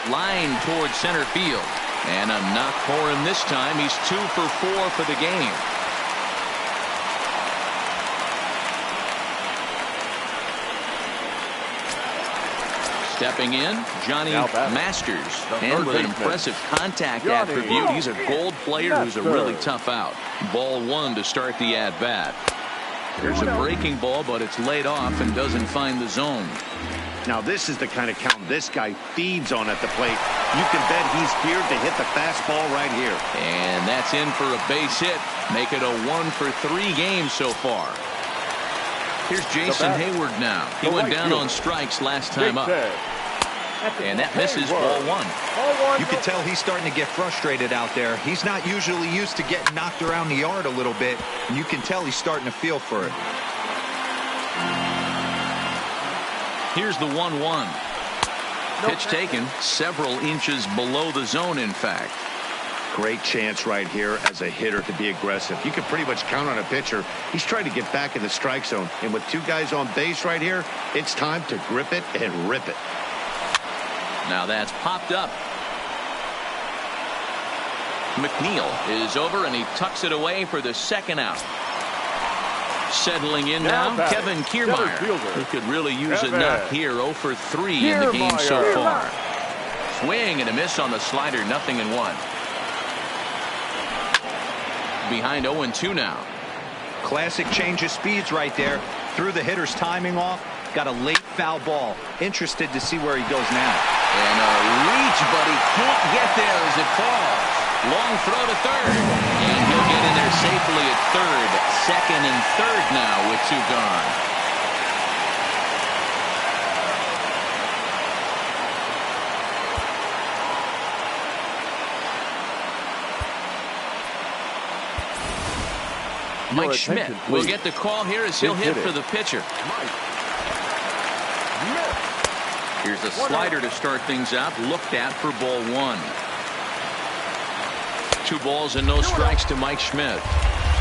Line towards center field. And a knock for him this time. He's 2 for 4 for the game. Stepping in, Johnny Masters, and with an impressive contact attribute. He's a gold player who's a really tough out. Ball 1 to start the at-bat. There's a breaking ball, but it's laid off and doesn't find the zone. Now this is the kind of count this guy feeds on at the plate. You can bet he's geared to hit the fastball right here. And that's in for a base hit. Make it a 1 for 3 game so far. Here's Jason Hayward now. He went down on strikes last time up. And that misses ball 1. You can tell he's starting to get frustrated out there. He's not usually used to getting knocked around the yard a little bit. And you can tell he's starting to feel for it. Here's the 1-1. Pitch taken several inches below the zone, in fact. Great chance right here as a hitter to be aggressive. You can pretty much count on a pitcher. He's trying to get back in the strike zone. And with two guys on base right here, it's time to grip it and rip it. Now that's popped up. McNeil is over, and he tucks it away for the second out. Settling in now, Kevin Kiermaier. He could really use a knock here. 0 for 3 in the game so far. Swing and a miss on the slider, 0-1. Behind 0-2 now. Classic change of speeds right there. Threw the hitter's timing off. Got a late foul ball. Interested to see where he goes now. And a reach, but he can't get there as it falls. Long throw to third. And he'll get in there safely at third. Second and third now with 2 gone. Mike Schmidt will get the call here as he'll hit for the pitcher. Here's a slider to start things out. Looked at for ball 1. 2 balls and no strikes to Mike Schmidt.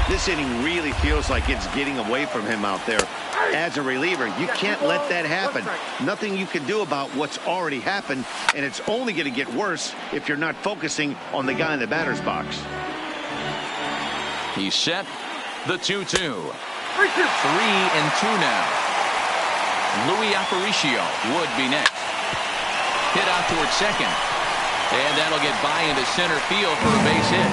This inning really feels like it's getting away from him out there. As a reliever, you can't let that happen. Nothing you can do about what's already happened, and it's only going to get worse if you're not focusing on the guy in the batter's box. He's set. The 2-2. 3-2 now. Louis Aparicio would be next. Hit out towards second. And that'll get by into center field for a base hit.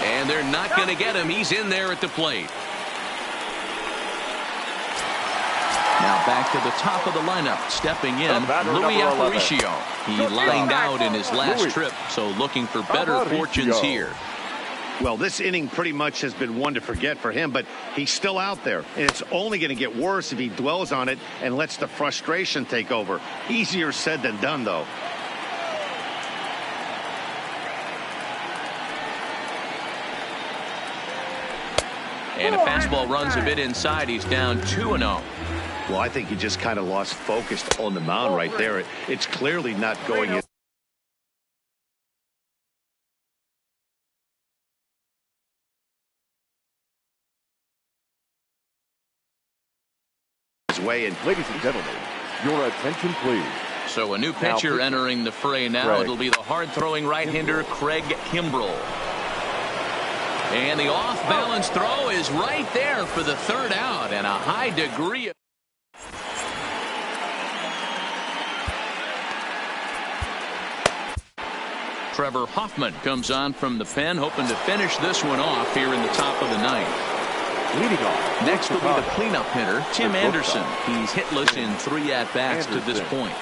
And they're not going to get him. He's in there at the plate. Now back to the top of the lineup. Stepping in, Louis Aparicio. He lined out in his last trip, so looking for better fortunes here. Well, this inning pretty much has been one to forget for him, but he's still out there, and it's only going to get worse if he dwells on it and lets the frustration take over. Easier said than done, though. And a fastball runs a bit inside. He's down 2-0. Well, I think he just kind of lost focus on the mound right there. It's clearly not going in. Way. And ladies and gentlemen, your attention please. So a new pitcher entering the fray now. It'll be the hard-throwing right-hander Craig Kimbrell. And the off-balance throw is right there for the third out, and a high degree of Trevor Hoffman comes on from the pen, hoping to finish this one off here in the top of the ninth. Leading off. Next will be the cleanup hitter, Tim Anderson. He's hitless in 3 at-bats to this point.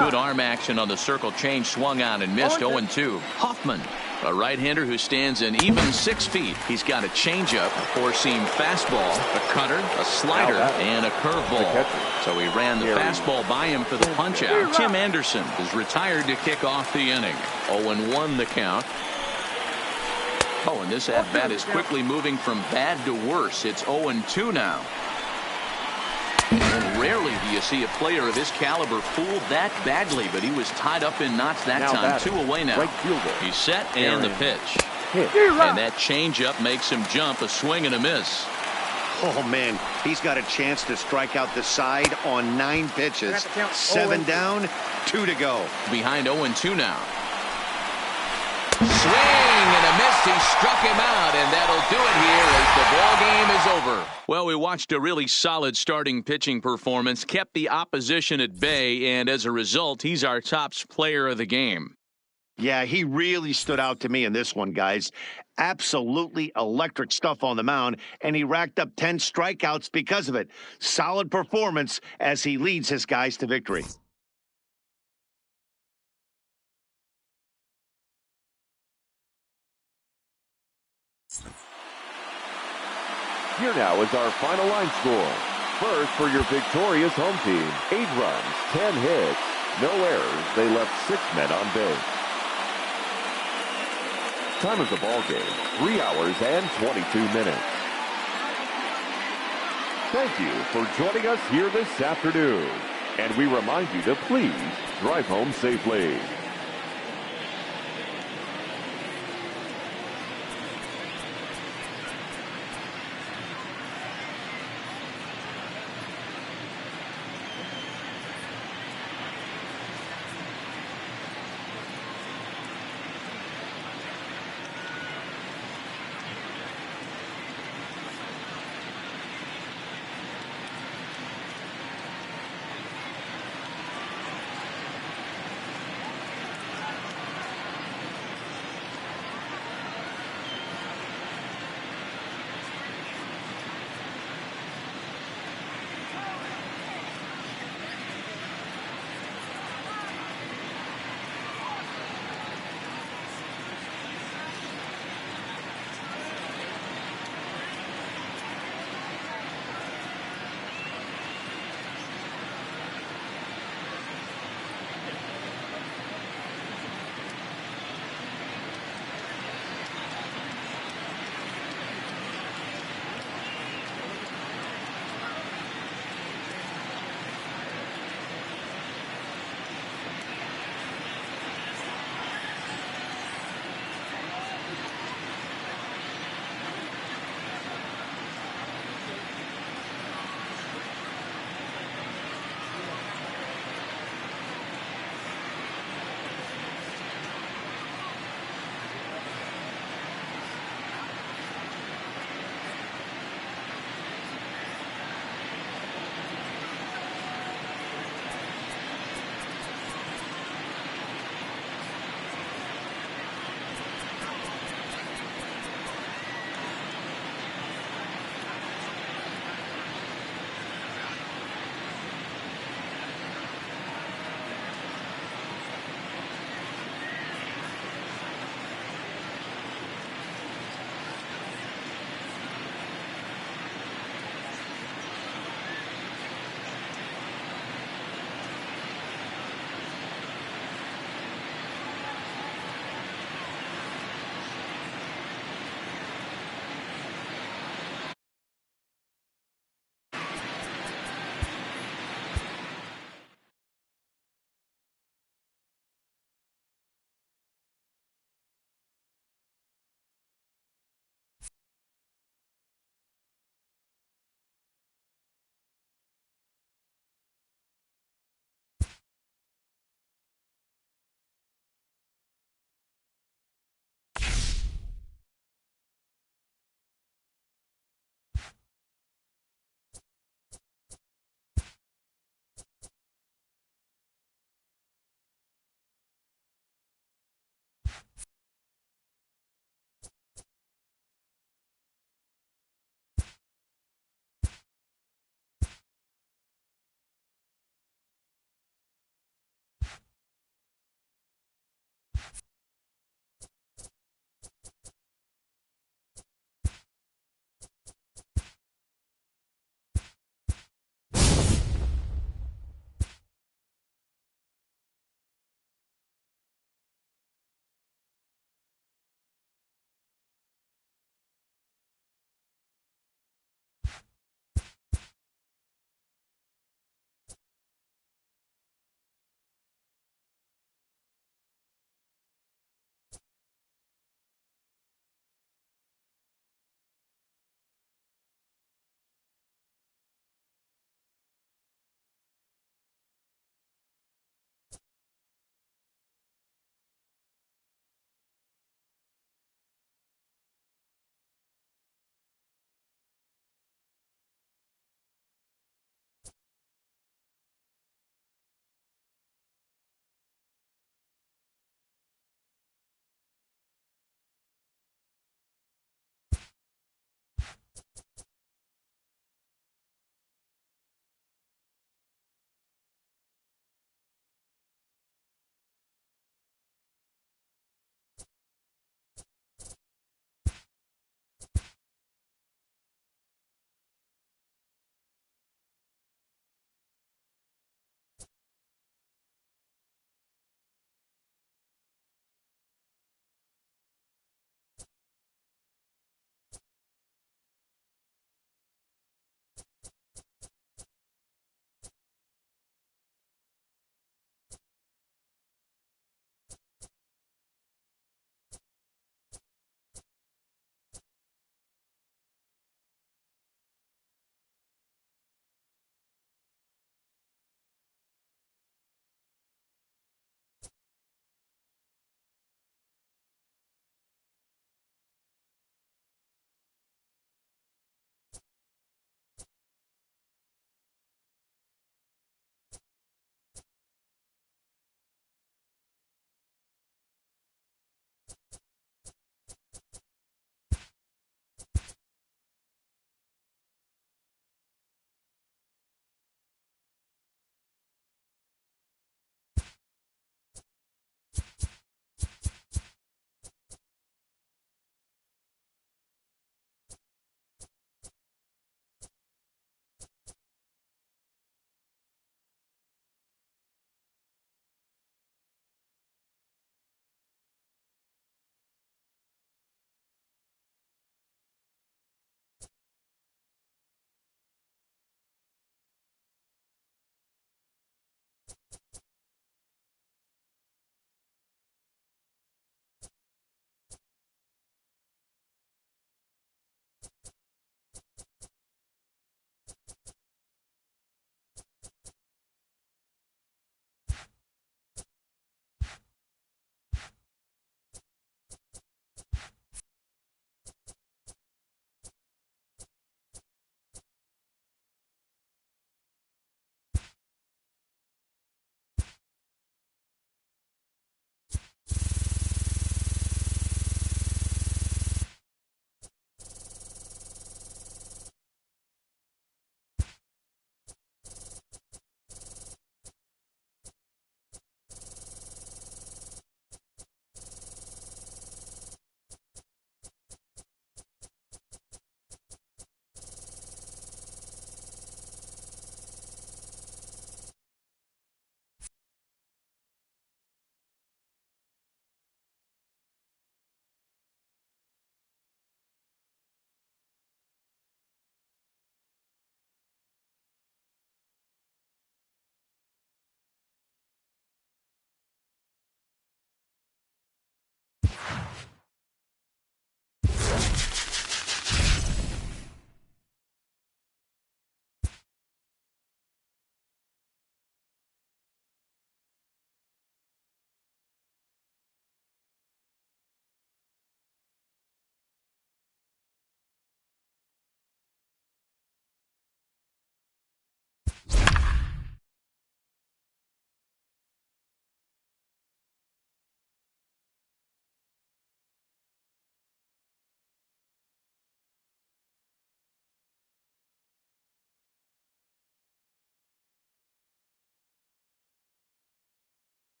Good arm action on the circle change, swung on and missed. 0-2. Hoffman, a right-hander who stands in even 6 feet. He's got a changeup, a four-seam fastball, a cutter, a slider, and a curveball. So he ran the fastball by him for the punch-out. Tim Anderson is retired to kick off the inning. 0-1 the count. Oh, and this at-bat is quickly moving from bad to worse. It's 0-2 now. And rarely do you see a player of his caliber fooled that badly, but he was tied up in knots that time. 2 away now. He's set and the pitch. And that changeup makes him jump. A swing and a miss. Oh, man, he's got a chance to strike out the side on 9 pitches. 7 down, 2 to go. Behind 0-2 now. Swing and a miss. He struck him out, and that'll do it here as the ball game is over. Well, we watched a really solid starting pitching performance, kept the opposition at bay, and as a result, he's our TOPPS player of the game. Yeah, he really stood out to me in this one, guys. Absolutely electric stuff on the mound, and he racked up 10 strikeouts because of it. Solid performance as he leads his guys to victory. Here now is our final line score. First, for your victorious home team, 8 runs, 10 hits, no errors. They left 6 men on base. Time of the ball game, 3 hours and 22 minutes. Thank you for joining us here this afternoon. And we remind you to please drive home safely.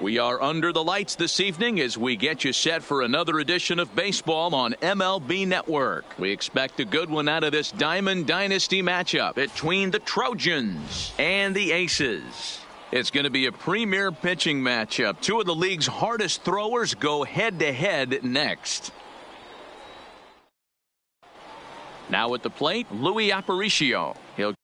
We are under the lights this evening as we get you set for another edition of baseball on MLB Network. We expect a good one out of this Diamond Dynasty matchup between the Trojans and the Aces. It's going to be a premier pitching matchup. Two of the league's hardest throwers go head-to-head next. Now at the plate, Louis Aparicio. He'll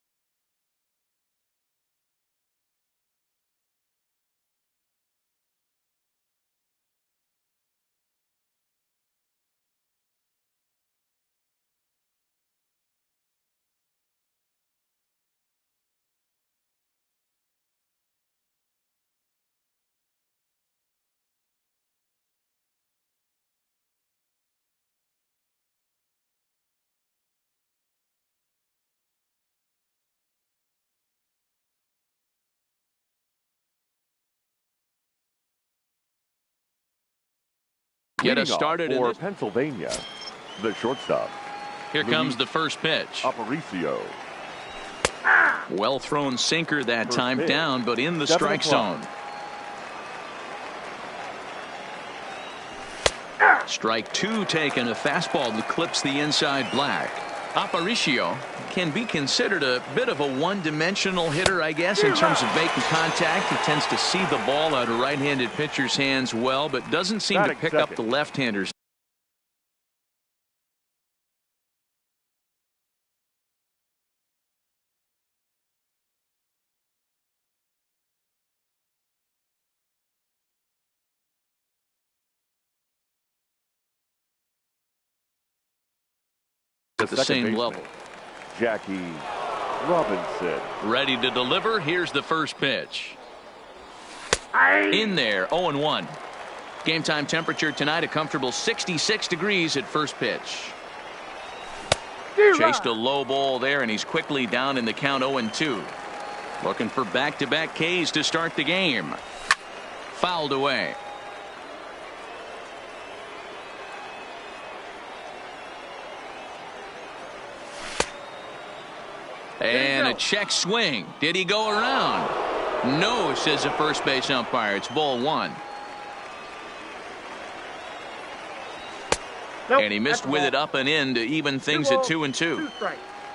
get us started for in this. Pennsylvania, the shortstop. Here comes the first pitch. Aparicio. Well thrown sinker that time pitch. down, but in the 7 strike o'clock. zone. Strike two taken, a fastball that clips the inside black. Aparicio can be considered a bit of a one-dimensional hitter, I guess, in terms of making contact. He tends to see the ball out of right-handed pitchers' hands well, but doesn't seem to pick up the left-handers. At the same level. Jackie Robinson. Ready to deliver. Here's the first pitch. In there, 0-1. Game time temperature tonight, a comfortable 66 degrees at first pitch. Chased a low ball there, and he's quickly down in the count, 0-2. Looking for back-to-back Ks to start the game. Fouled away. And a check swing. Did he go around? No, says the first base umpire. It's ball one. Nope, and he missed with it up and in to even things at 2-2.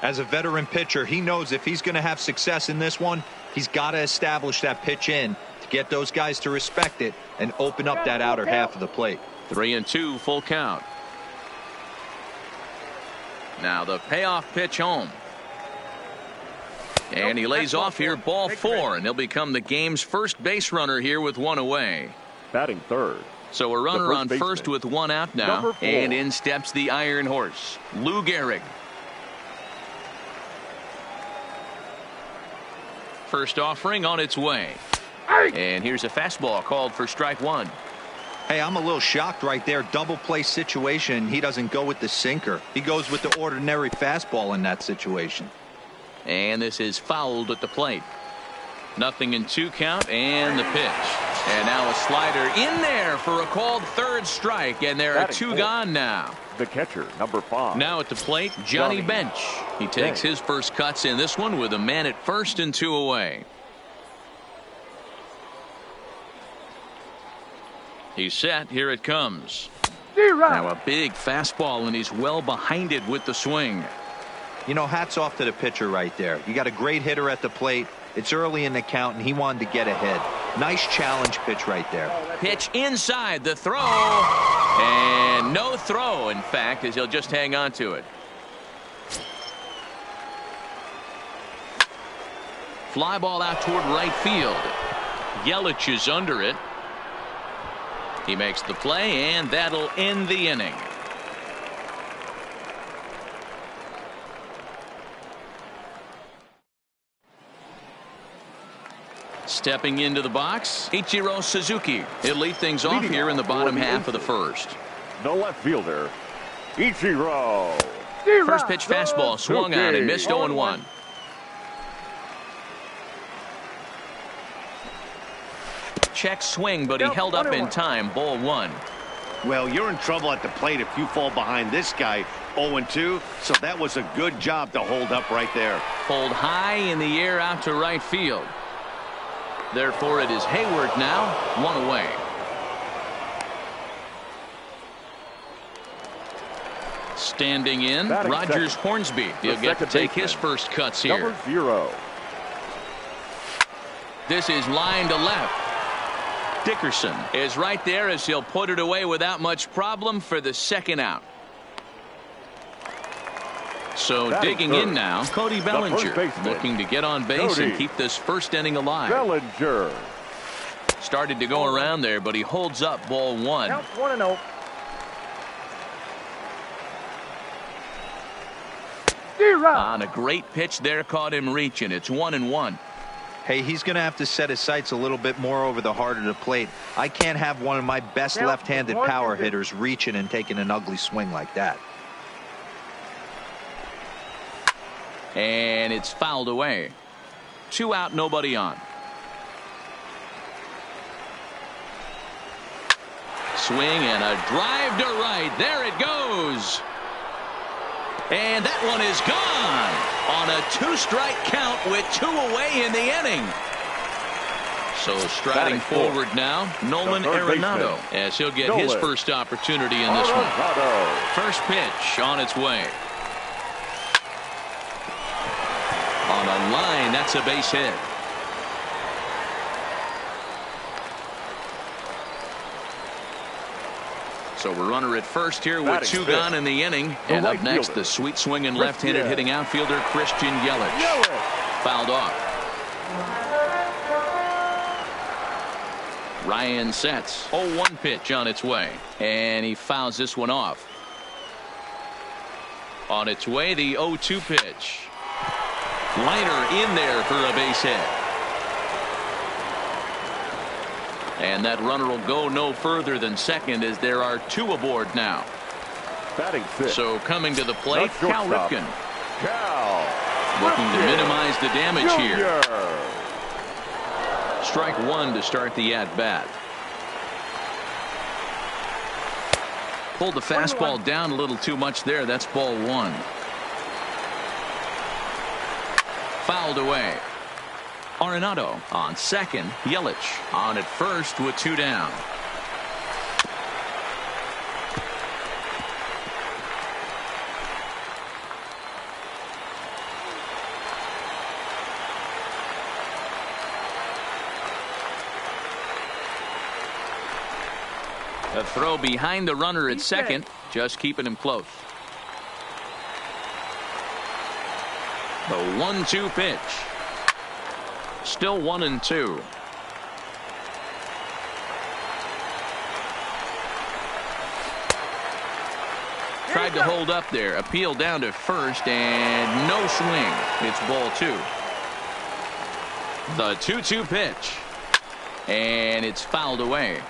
As a veteran pitcher, he knows if he's going to have success in this one, he's got to establish that pitch in to get those guys to respect it and open up that outer half of the plate. 3-2, full count. Now the payoff pitch home. And he lays off here, ball four, and he'll become the game's first base runner here with one away. Batting third. So a runner on first with one out now, and in steps the Iron Horse, Lou Gehrig. First offering on its way. And here's a fastball called for strike one. Hey, I'm a little shocked right there. Double play situation. He doesn't go with the sinker. He goes with the ordinary fastball in that situation. And this is fouled at the plate. 0-2 count, and the pitch. And now a slider in there for a called third strike, and there are two gone now. The catcher, number 5. Now at the plate, Johnny Bench. He takes his first cuts in this one with a man at first and 2 away. He's set. Here it comes. Now a big fastball, and he's well behind it with the swing. You know, hats off to the pitcher right there. You got a great hitter at the plate. It's early in the count, and he wanted to get ahead. Nice challenge pitch right there. Pitch inside, the throw. And no throw, in fact, as he'll just hang on to it. Fly ball out toward right field. Yelich is under it. He makes the play, and that'll end the inning. Stepping into the box, Ichiro Suzuki. He'll lead things off here in the bottom half of the first. The left fielder, Ichiro. First pitch fastball swung on and missed 0-1. Check swing, but he held up in time. Ball one. Well, you're in trouble at the plate if you fall behind this guy. 0-2, so that was a good job to hold up right there. Pulled high in the air out to right field. Therefore, it is Hayward now, one away. Standing in, Rogers Hornsby. He'll get to take his first cuts here. Number 0. This is line to left. Dickerson is right there as he'll put it away without much problem for the second out. So digging in now, Cody Bellinger looking to get on base and keep this first inning alive. Bellinger started to go around there, but he holds up ball 1. Count 1-0. On a great pitch there, caught him reaching. It's 1-1. Hey, he's going to have to set his sights a little bit more over the heart of the plate. I can't have one of my best left-handed power hitters reaching and taking an ugly swing like that. And it's fouled away. 2 out, nobody on. Swing and a drive to right. There it goes. And that one is gone on a 2-strike count with 2 away in the inning. So striding forward now, Nolan Arenado, as he'll get his first opportunity in this one. First pitch on its way. On a line, that's a base hit. So we're runner at first here with 2 gone in the inning. And up next, the sweet swinging left-handed hitting outfielder Christian Yelich. Fouled off. Ryan sets. 0-1 pitch on its way. And he fouls this one off. On its way, the 0-2 pitch. Liner in there for a base hit. And that runner will go no further than second as there are 2 aboard now. Batting 6. So coming to the plate, Cal Ripken. Cal looking to minimize the damage Jr. here. Strike 1 to start the at-bat. Pulled the fastball down a little too much there. That's ball 1. Fouled away. Arenado on second. Yelich on at first with 2 down. A throw behind the runner at second, just keeping him close. The 1-2 pitch. Still 1-2. Tried to hold up there. Appeal down to first and no swing. It's ball 2. The 2-2 pitch. And it's fouled away.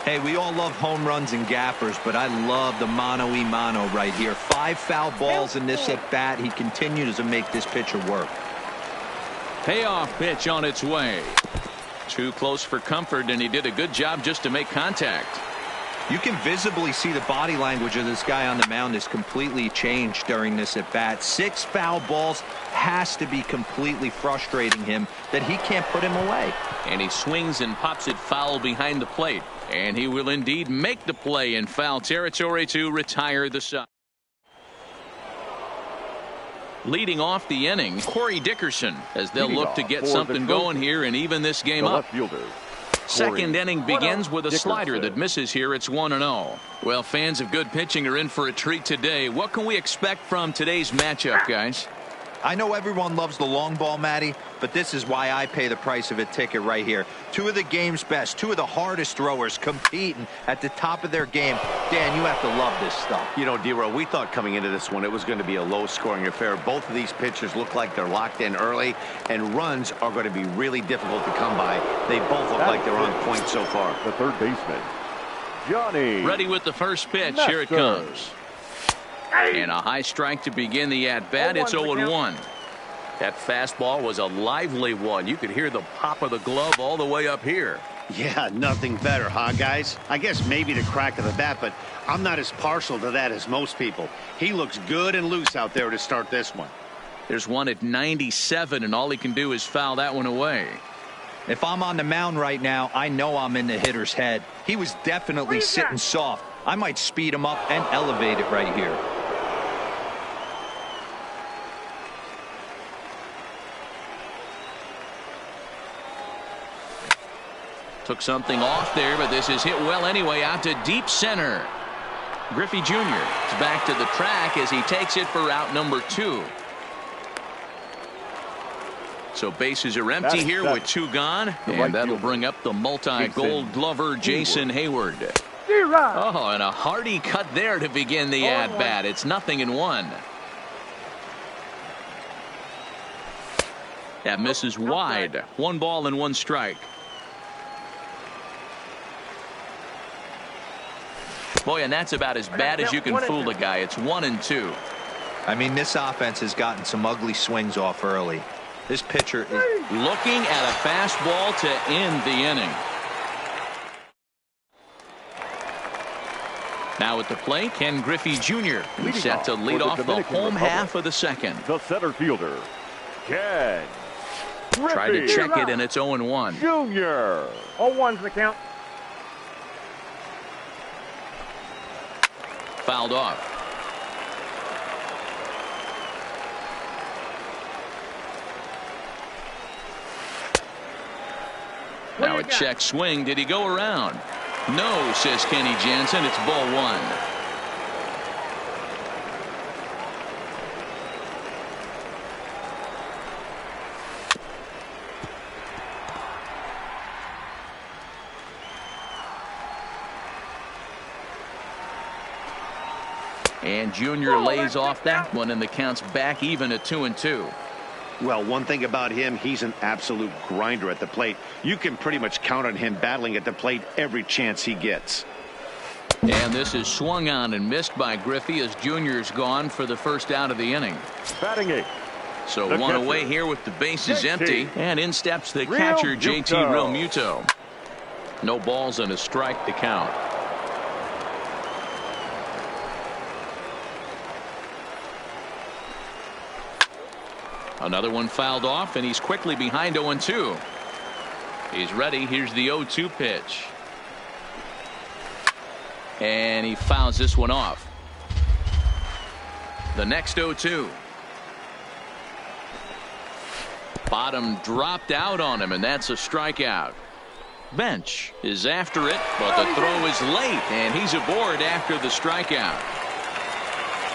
Hey, we all love home runs and gappers, but I love the mano-y-mano right here. 5 foul balls in this at-bat. He continues to make this pitcher work. Payoff pitch on its way. Too close for comfort, and he did a good job just to make contact. You can visibly see the body language of this guy on the mound is completely changed during this at-bat. 6 foul balls has to be completely frustrating him that he can't put him away. And he swings and pops it foul behind the plate. And he will indeed make the play in foul territory to retire the side. Leading off the inning, Corey Dickerson, as they'll look to get something going here and even this game up. Second inning begins with a slider that misses here. It's 1-0. Well, fans of good pitching are in for a treat today. What can we expect from today's matchup, guys? I know everyone loves the long ball, Matty, but this is why I pay the price of a ticket right here. 2 of the game's best, 2 of the hardest throwers competing at the top of their game. Dan, you have to love this stuff. You know, D-Row, we thought coming into this one it was going to be a low-scoring affair. Both of these pitchers look like they're locked in early, and runs are going to be really difficult to come by. They both look like they're on point so far. The third baseman, Johnny. Ready with the first pitch. Nestor. Here it comes. And a high strike to begin the at-bat. It's 0-1. That fastball was a lively one. You could hear the pop of the glove all the way up here. Yeah, nothing better, huh, guys? I guess maybe the crack of the bat, but I'm not as partial to that as most people. He looks good and loose out there to start this one. There's one at 97, and all he can do is foul that one away. If I'm on the mound right now, I know I'm in the hitter's head. He was definitely sitting soft. I might speed him up and elevate it right here. Took something off there, but this is hit well anyway out to deep center. Griffey Jr. is back to the track as he takes it for out number 2. So bases are empty here with 2 gone, and that'll bring up the multi-gold glover Jason Hayward. Oh, and a hearty cut there to begin the at-bat. It's 0-1. That misses wide. 1 ball and 1 strike. Boy, and that's about as bad as you can fool a guy. It's 1-2. I mean, this offense has gotten some ugly swings off early. This pitcher is looking at a fastball to end the inning. Now at the plate, Ken Griffey Jr. He's set to lead off the home half of the second. The center fielder, Ken Griffey. Tried to check it, and it's 0-1. Junior. 0-1's the count. Fouled off. Now a check swing. Did he go around? No, says Kenny Jansen. It's ball 1. And Junior lays off that one, and the count's back even at 2-2. Well, one thing about him, he's an absolute grinder at the plate. You can pretty much count on him battling at the plate every chance he gets. And this is swung on and missed by Griffey as Junior's gone for the first out of the inning. Batting 8. So The one catcher, away here with the bases empty, and in steps the Real catcher JT Muto. Realmuto. No balls and a strike to count. Another one fouled off, and he's quickly behind 0-2. He's ready. Here's the 0-2 pitch. And he fouls this one off. The next 0-2. Bottom dropped out on him, and that's a strikeout. Bench is after it, but the throw is late, and he's aboard after the strikeout.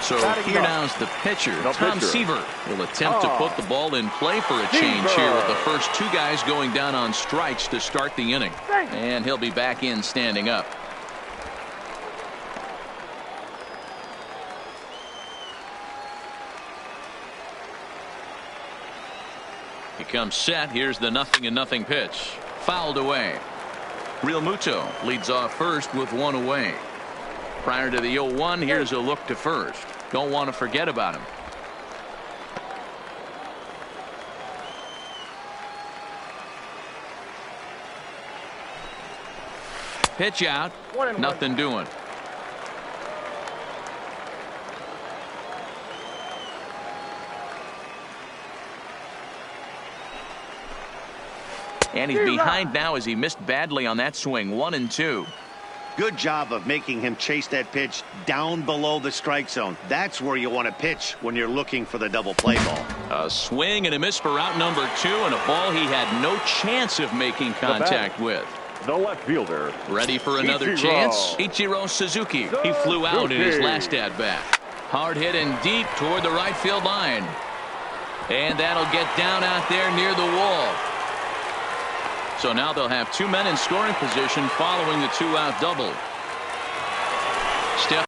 So here now's the pitcher, Tom Seaver, will attempt to put the ball in play for a change here with the first 2 guys going down on strikes to start the inning. And he'll be back in standing up. He comes set. Here's the 0-0 pitch. Fouled away. Realmuto leads off first with 1 away. Prior to the 0-1, here's a look to first. Don't want to forget about him. Pitch out. Nothing doing. And he's behind now as he missed badly on that swing. 1-2. Good job of making him chase that pitch down below the strike zone. That's where you want to pitch when you're looking for the double play ball. A swing and a miss for out number 2, and a ball he had no chance of making contact with. The left fielder. Ready for another chance. Ichiro Suzuki. He flew out in his last at bat. Hard hit and deep toward the right field line. And that'll get down out there near the wall. So now they'll have 2 men in scoring position following the 2-out double. Step.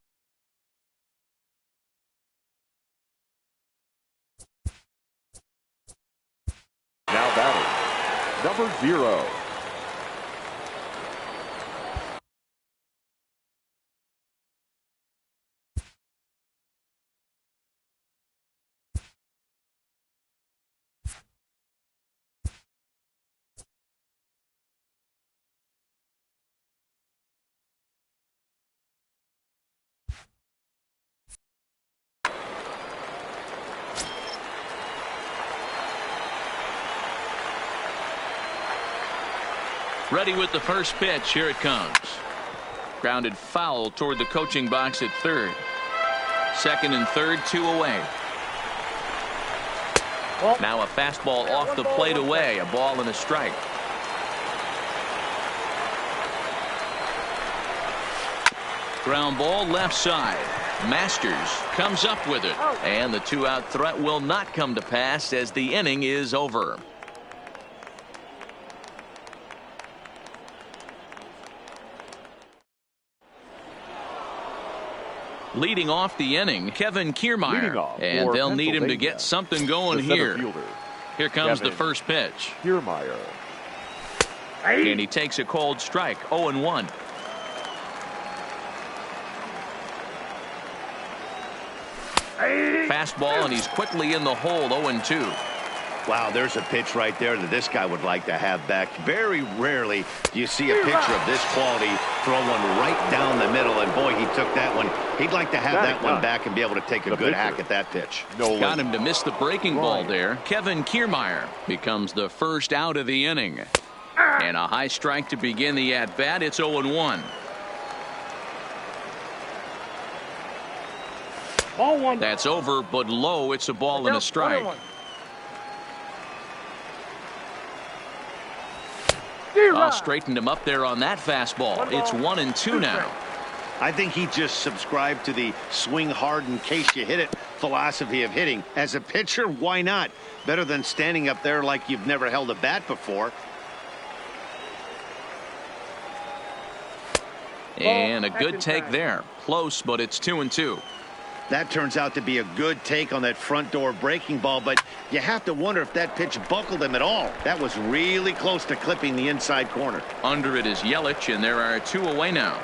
Now batting, number 0. Ready with the first pitch. Here it comes. Grounded foul toward the coaching box at third. Second and third, 2 away. Now a fastball off the plate away. A ball and a strike. Ground ball left side. Masters comes up with it. And the 2-out threat will not come to pass as the inning is over. Leading off the inning, Kevin Kiermaier. And they'll need him to get something going here. Here comes the first pitch. Kiermaier. And he takes a cold strike. 0-1. Fastball, and he's quickly in the hole. 0-2. Wow, there's a pitch right there that this guy would like to have back. Very rarely do you see a pitcher of this quality throw one right down the middle, and boy, he took that one. He'd like to have that one back and be able to take a good hack at that pitch. Got him to miss the breaking ball there. Kevin Kiermaier becomes the first out of the inning. And a high strike to begin the at-bat. It's 0-1. That's over, but low. It's a ball and a strike. Straightened him up there on that fastball. It's 1-2 now. I think he just subscribed to the swing hard in case you hit it philosophy of hitting. As a pitcher, why not? Better than standing up there like you've never held a bat before. And a good take there. Close, but it's 2-2. That turns out to be a good take on that front door breaking ball, but you have to wonder if that pitch buckled him at all. That was really close to clipping the inside corner. Under it is Yelich, and there are 2 away now.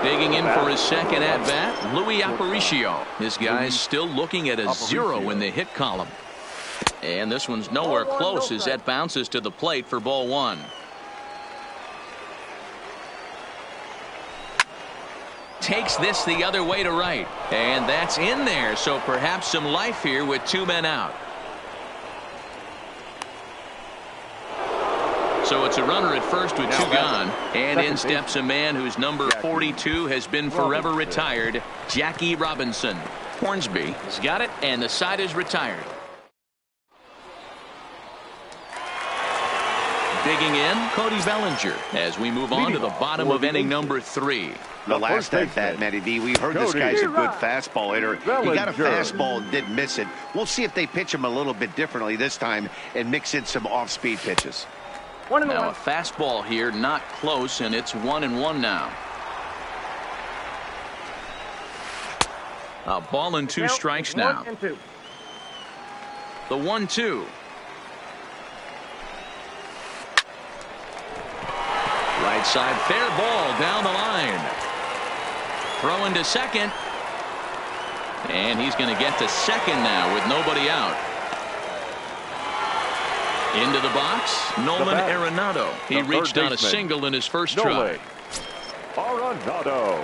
Digging in for his second at-bat, Louis Aparicio. This guy's still looking at a 0 in the hit column. And this one's nowhere close as that bounces to the plate for ball 1. Takes this the other way to right. And that's in there, so perhaps some life here with 2 men out. So it's a runner at first with 2 gone. And in steps a man whose number 42 has been forever retired, Jackie Robinson. Hornsby has got it, and the side is retired. Digging in, Cody Bellinger as we move on to the bottom of inning number 3. The last at bat, Matty D, we heard this guy's a good fastball hitter. He got a fastball and did miss it. We'll see if they pitch him a little bit differently this time and mix in some off-speed pitches. Now a fastball here, not close, and it's 1-1 now. A ball and 2 strikes now. The 1-2. Right side, fair ball down the line. Throw into second. And he's going to get to second now with nobody out. Into the box, Nolan Arenado. He reached on a single in his first try. Arenado.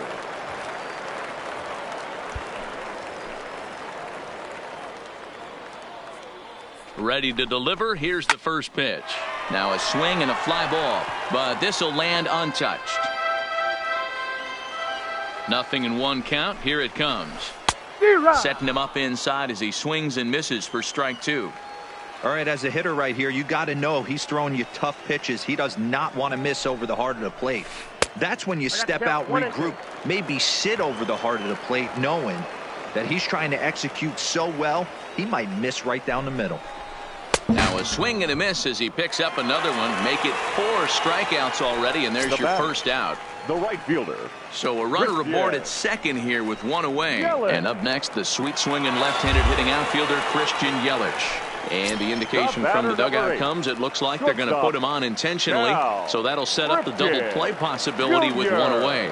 Ready to deliver. Here's the first pitch. Now a swing and a fly ball, but this will land untouched. 0-1 count. Here it comes. Setting him up inside as he swings and misses for strike 2. All right, as a hitter right here, you got to know he's throwing you tough pitches. He does not want to miss over the heart of the plate. That's when you step out, regroup, maybe sit over the heart of the plate, knowing that he's trying to execute so well, he might miss right down the middle. Now a swing and a miss as he picks up another one. Make it 4 strikeouts already, and there's your first out. The right fielder. So a runner aboard at second here with 1 away. And up next, the sweet swinging left-handed hitting outfielder Christian Yelich. And the indication from the dugout comes, it looks like they're going to put him on intentionally. So that'll set up the double play possibility with 1 away.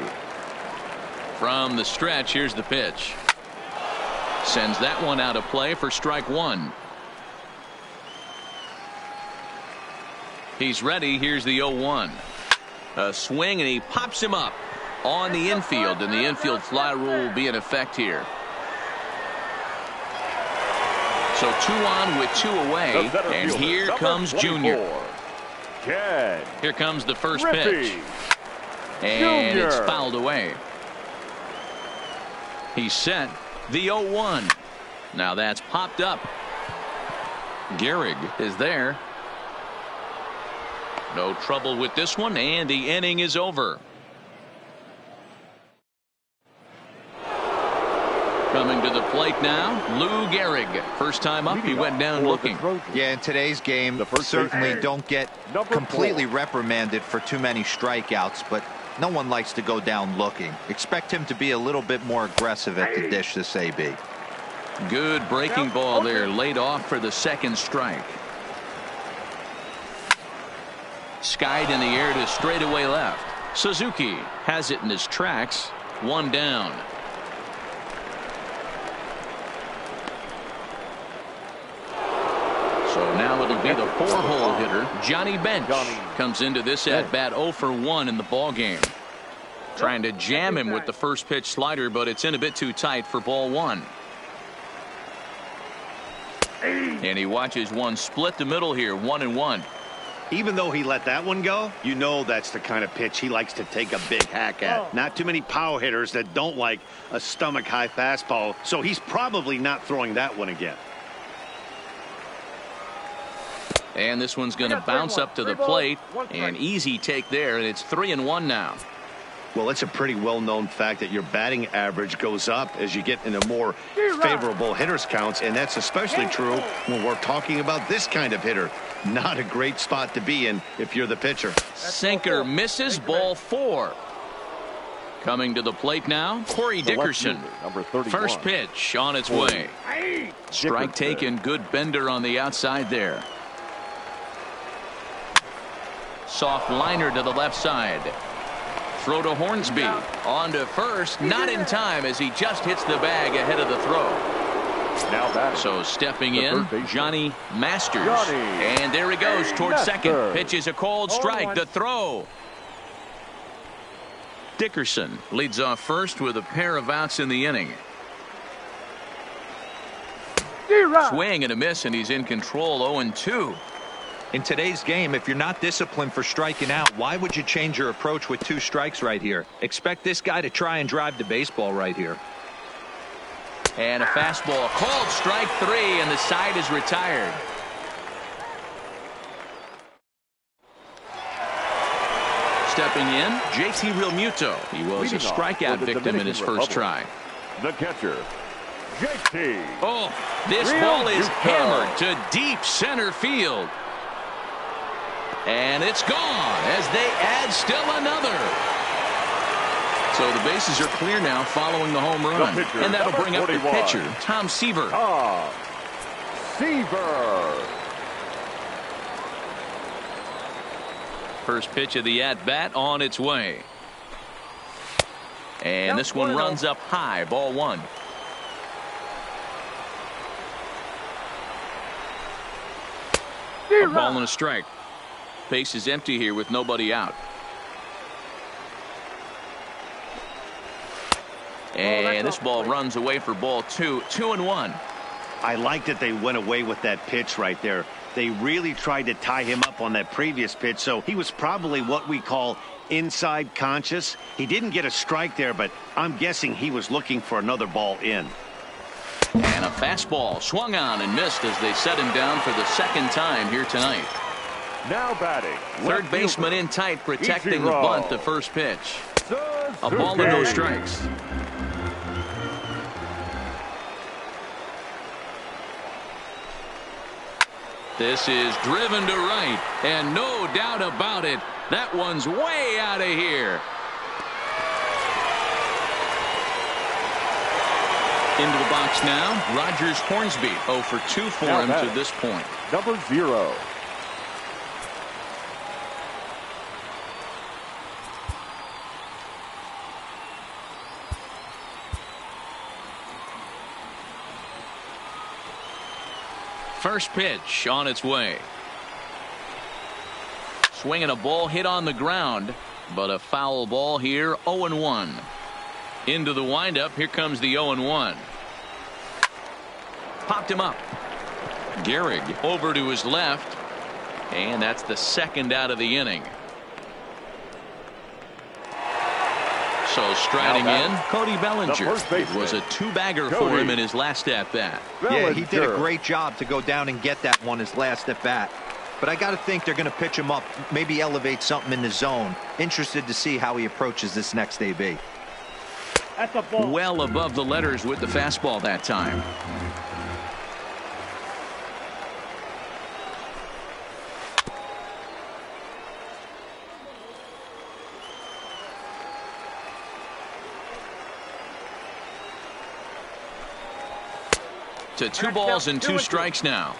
From the stretch, here's the pitch. Sends that one out of play for strike 1. He's ready. Here's the 0-1. A swing, and he pops him up on the infield, and the infield fly rule will be in effect here. So 2 on with 2 away. And here comes Junior. Here comes the first pitch. And it's fouled away. He's set. The 0-1. Now that's popped up. Gehrig is there. No trouble with this one, and the inning is over. Coming to the plate now, Lou Gehrig. First time up, he went down looking. Yeah, in today's game, certainly don't get completely reprimanded for too many strikeouts, but no one likes to go down looking. Expect him to be a little bit more aggressive at the dish this AB. Good breaking ball there, laid off for the second strike. Skied in the air to straightaway left. Suzuki has it in his tracks. 1 down. So now it'll be the 4-hole hitter, Johnny Bench. Comes into this at bat 0 for 1 in the ball game. Trying to jam him with the first pitch slider, but it's in a bit too tight for ball 1. And he watches one split the middle here, 1-1. Even though he let that one go, you know that's the kind of pitch he likes to take a big hack at. Not too many power hitters that don't like a stomach-high fastball, so he's probably not throwing that one again. And this one's going to bounce up to the plate. An easy take there, and it's 3-1 now. Well, it's a pretty well-known fact that your batting average goes up as you get into more favorable hitters counts, and that's especially true when we're talking about this kind of hitter. Not a great spot to be in if you're the pitcher. Sinker misses, ball 4. Coming to the plate now, Corey Dickerson. First pitch on its way. Strike taken, good bender on the outside there. Soft liner to the left side. Throw to Hornsby. On to first. Not in time as he just hits the bag ahead of the throw. So stepping in, Johnny Masters. And there he goes towards second. Pitches a cold strike. The throw. Dickerson leads off first with a pair of outs in the inning. Swing and a miss, and he's in control. 0-2. In today's game, if you're not disciplined for striking out, why would you change your approach with 2 strikes right here? Expect this guy to try and drive the baseball right here. And a fastball, called strike 3, and the side is retired. Stepping in, JT Realmuto. He was a strikeout victim in his first try. The catcher, JT. Oh, this ball is hammered to deep center field. And it's gone as they add still another. So the bases are clear now following the home run. And that'll bring up the pitcher, Tom Seaver. First pitch of the at-bat on its way. And this one runs up high, ball 1. A ball and a strike. Base is empty here with nobody out. And this ball runs away for ball 2. 2-1. I like that they went away with that pitch right there. They really tried to tie him up on that previous pitch, so he was probably what we call inside conscious. He didn't get a strike there, but I'm guessing he was looking for another ball in. And a fastball swung on and missed as they set him down for the second time here tonight. Now batting, third baseman in tight, protecting the bunt. The first pitch. A ball and no strikes. This is driven to right, and no doubt about it, that one's way out of here. Into the box now, Rogers Hornsby. 0 for 2 for him to this point. Number 0. First pitch on its way. Swinging a ball hit on the ground, but a foul ball here. 0-1. Into the windup. Here comes the 0-1. Popped him up. Gehrig over to his left, and that's the second out of the inning. So striding in, Cody Bellinger. It was a two-bagger for him in his last at-bat. Yeah, he did a great job to go down and get that one his last at-bat. But I got to think they're going to pitch him up, maybe elevate something in the zone. Interested to see how he approaches this next AB. That's a ball. Well above the letters with the fastball that time. To 2 balls and 2 strikes now.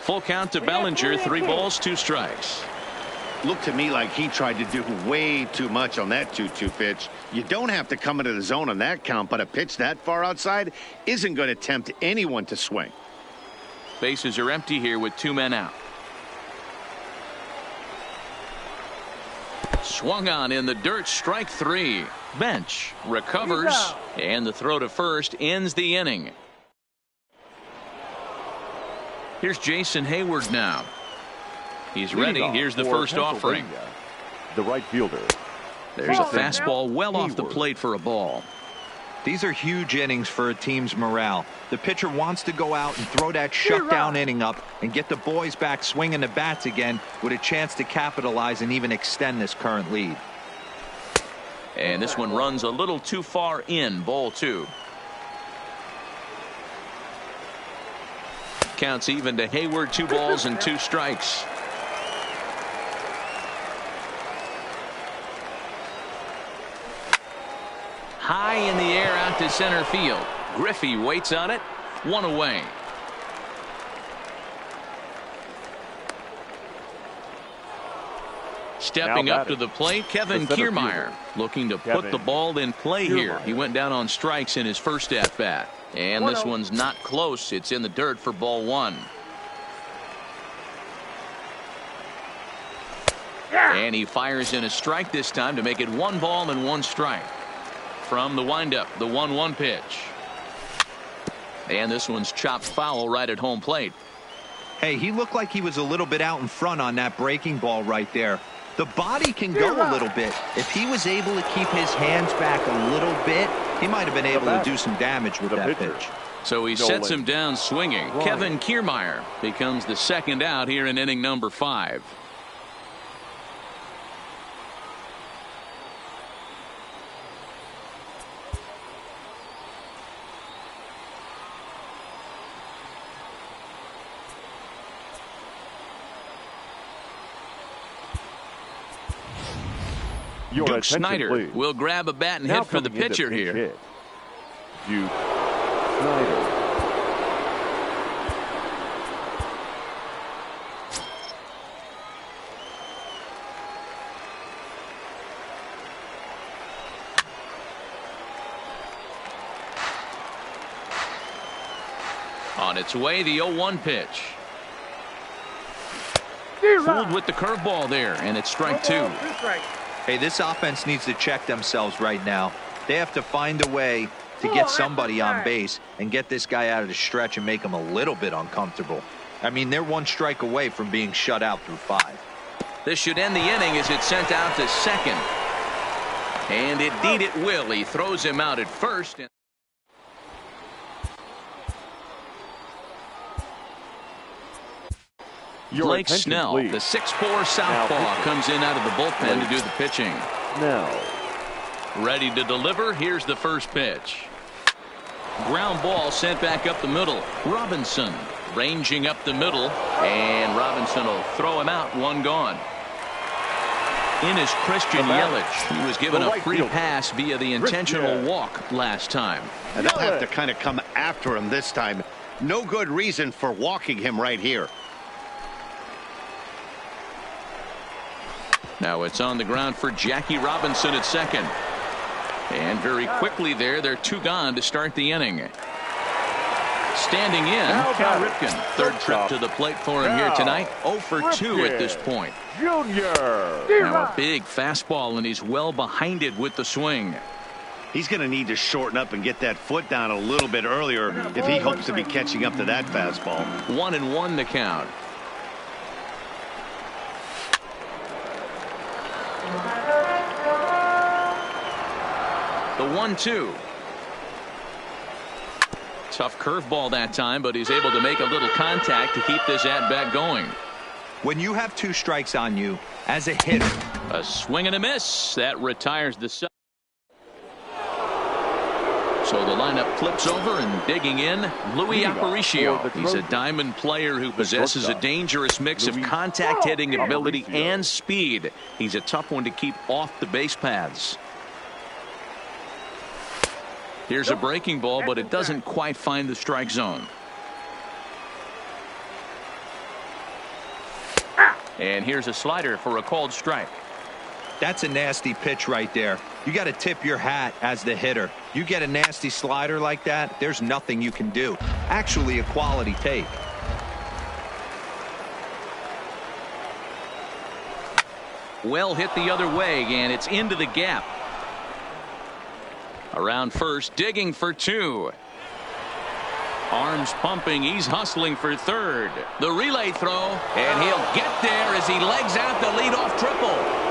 Full count to Bellinger. 3 balls, 2 strikes. Looked to me like he tried to do way too much on that 2-2 pitch. You don't have to come into the zone on that count, but a pitch that far outside isn't going to tempt anyone to swing. Bases are empty here with 2 men out. Swung on in the dirt, strike 3. Bench recovers, and the throw to first ends the inning. Here's Jason Hayward now. He's ready. Here's the first offering. The right fielder. There's a fastball well off the plate for a ball. These are huge innings for a team's morale. The pitcher wants to go out and throw that shutdown inning up and get the boys back swinging the bats again with a chance to capitalize and even extend this current lead. And this one runs a little too far in. Ball 2. Counts even to Hayward. 2 balls and 2 strikes. High in the air out to center field. Griffey waits on it. 1 away. Stepping up to the plate, Kevin Kiermaier, looking to put the ball in play here. He went down on strikes in his first at-bat. And this one's not close. It's in the dirt for ball 1. And he fires in a strike this time to make it 1 ball and 1 strike. From the windup, the 1-1 pitch. And this one's chopped foul right at home plate. Hey, he looked like he was a little bit out in front on that breaking ball right there. The body can go a little bit. If he was able to keep his hands back a little bit, he might have been able to do some damage with that pitch. So he sets him down swinging. Kevin Kiermaier becomes the second out here in inning number 5. Duke Snyder will grab a bat and hit for the pitcher here. Duke Snyder. On its way, the 0-1 pitch. Fooled with the curveball there, and it's strike 2. Hey, this offense needs to check themselves right now. They have to find a way to get somebody on base and get this guy out of the stretch and make him a little bit uncomfortable. I mean, they're 1 strike away from being shut out through 5. This should end the inning as it's sent out to second. And indeed it will. He throws him out at first. Blake Snell, the 6'4" southpaw, comes in out of the bullpen to do the pitching. Now, ready to deliver. Here's the first pitch. Ground ball sent back up the middle. Robinson ranging up the middle, and Robinson will throw him out. 1 gone. In is Christian Yelich. He was given a free pass via the intentional walk last time. And they'll have to kind of come after him this time. No good reason for walking him right here. Now it's on the ground for Jackie Robinson at second. And very quickly there, they're 2 gone to start the inning. Standing in, Cal Ripken. Third trip to the plate for him here tonight. 0 for 2 at this point. Junior. Now a big fastball, and he's well behind it with the swing. He's going to need to shorten up and get that foot down a little bit earlier if he hopes to be catching up to that fastball. 1-1 the count. The 1-2. Tough curveball that time, but he's able to make a little contact to keep this at-bat going. When you have 2 strikes on you as a hitter. A swing and a miss. That retires the side. So the lineup flips over and digging in, Louis Aparicio. He's a diamond player who possesses a dangerous mix of contact hitting ability and speed. He's a tough one to keep off the base paths. Here's a breaking ball, but it doesn't quite find the strike zone. And here's a slider for a called strike. That's a nasty pitch right there. You got to tip your hat as the hitter. You get a nasty slider like that, there's nothing you can do. Actually, a quality take. Well hit the other way, and it's into the gap. Around first, digging for 2. Arms pumping, he's hustling for third. The relay throw, and he'll get there as he legs out the leadoff triple.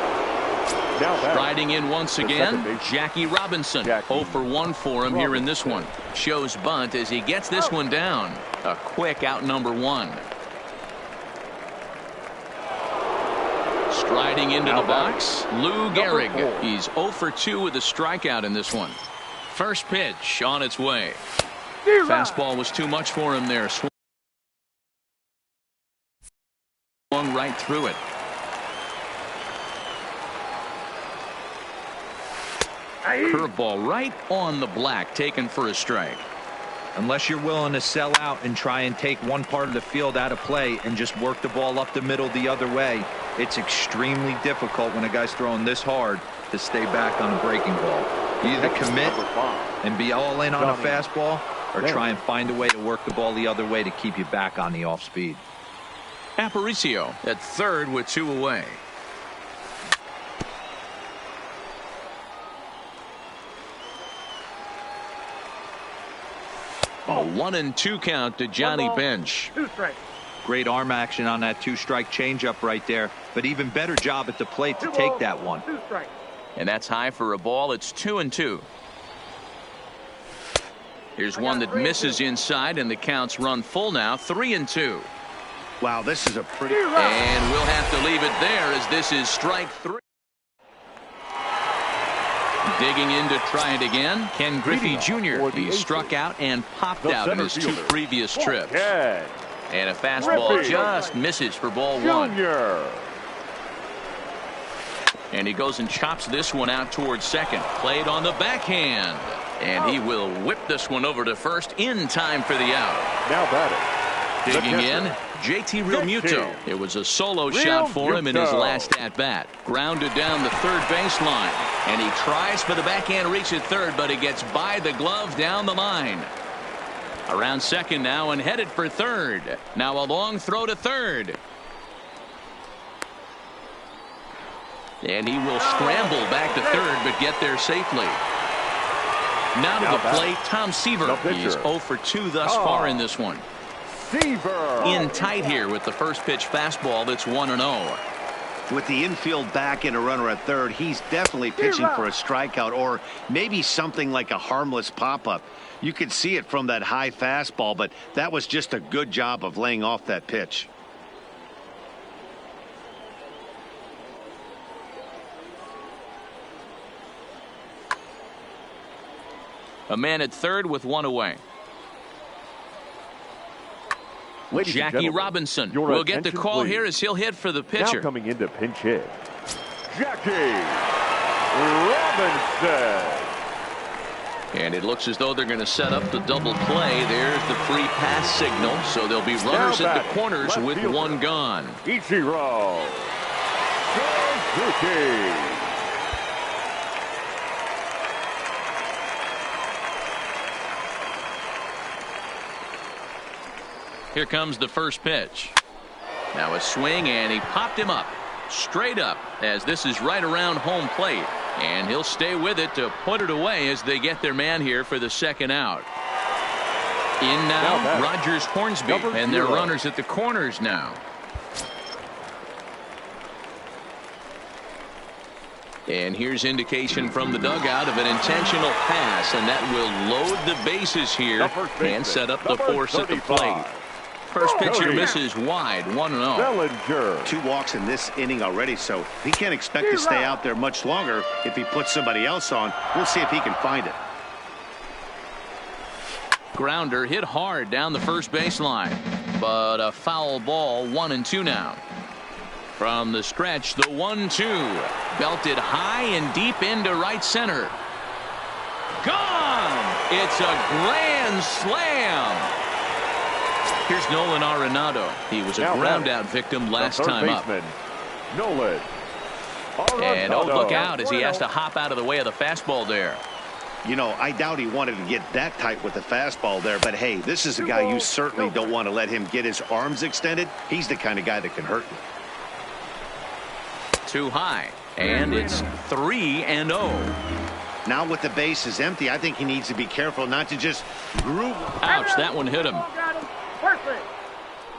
Striding in once again, Jackie Robinson. 0 for 1 for him here in this one. Shows bunt as he gets this one down. A quick out number 1. Striding into the box, Lou Gehrig. He's 0 for 2 with a strikeout in this one. First pitch on its way. Fastball was too much for him there. Swung right through it. Curveball right on the black, taken for a strike. Unless you're willing to sell out and try and take one part of the field out of play and just work the ball up the middle the other way, it's extremely difficult when a guy's throwing this hard to stay back on a breaking ball. You either commit and be all in on a fastball or try and find a way to work the ball the other way to keep you back on the off speed. Aparicio at third with 2 away. A 1-2 count to Johnny Bench. 2 strikes. Great arm action on that 2-strike changeup right there, but even better job at the plate to take that one. 2 strikes. And that's high for a ball. It's 2-2. Here's one that misses inside, and the counts run full now. 3-2. Wow, this is a pretty. And we'll have to leave it there as this is strike 3. Digging in to try it again, Ken Griffey Jr. He struck out and popped out in his 2 previous trips. And a fastball just misses for ball 1. And he goes and chops this one out towards second. Played on the backhand. And he will whip this one over to first in time for the out. Now batting. Digging in, JT Realmuto. It was a solo shot for him in his last at-bat. Grounded down the third baseline. And he tries for the backhand reach at third, but he gets by the glove down the line. Around second now and headed for third. Now a long throw to third. And he will scramble back to third, but get there safely. Now to the plate, Tom Seaver. He's 0 for 2 thus far in this one. Seaver. In tight here with the first pitch fastball that's 1-0. With the infield back and a runner at third, he's definitely pitching for a strikeout or maybe something like a harmless pop-up. You could see it from that high fastball, but that was just a good job of laying off that pitch. A man at third with 1 away. Jackie Robinson will get the call here as he'll hit for the pitcher. Now coming in to pinch hit, Jackie Robinson. And it looks as though they're going to set up the double play. There's the free pass signal. So there'll be runners at the corners with 1 gone. Ichiro Suzuki. Here comes the first pitch. Now a swing, and he popped him up. Straight up, as this is right around home plate. And he'll stay with it to put it away as they get their man here for the second out. In now Rogers Hornsby, and their runners at the corners now. And here's indication from the dugout of an intentional pass, and that will load the bases here and set up the force at the plate. First pitcher misses wide, 1-0. Bellinger. 2 walks in this inning already, so he can't expect to stay out there much longer if he puts somebody else on. We'll see if he can find it. Grounder hit hard down the first baseline, but a foul ball, 1-2 now. From the stretch, the 1-2 belted high and deep into right center. Gone! It's a grand slam. Here's Nolan Arenado. He was a ground out victim last time up. Nolan And oh, look out as he has to hop out of the way of the fastball there. You know, I doubt he wanted to get that tight with the fastball there, but hey, this is a guy you certainly don't want to let him get his arms extended. He's the kind of guy that can hurt you. Too high, and it's 3-0. Now with the bases empty, I think he needs to be careful not to just groove. Ouch, that one hit him.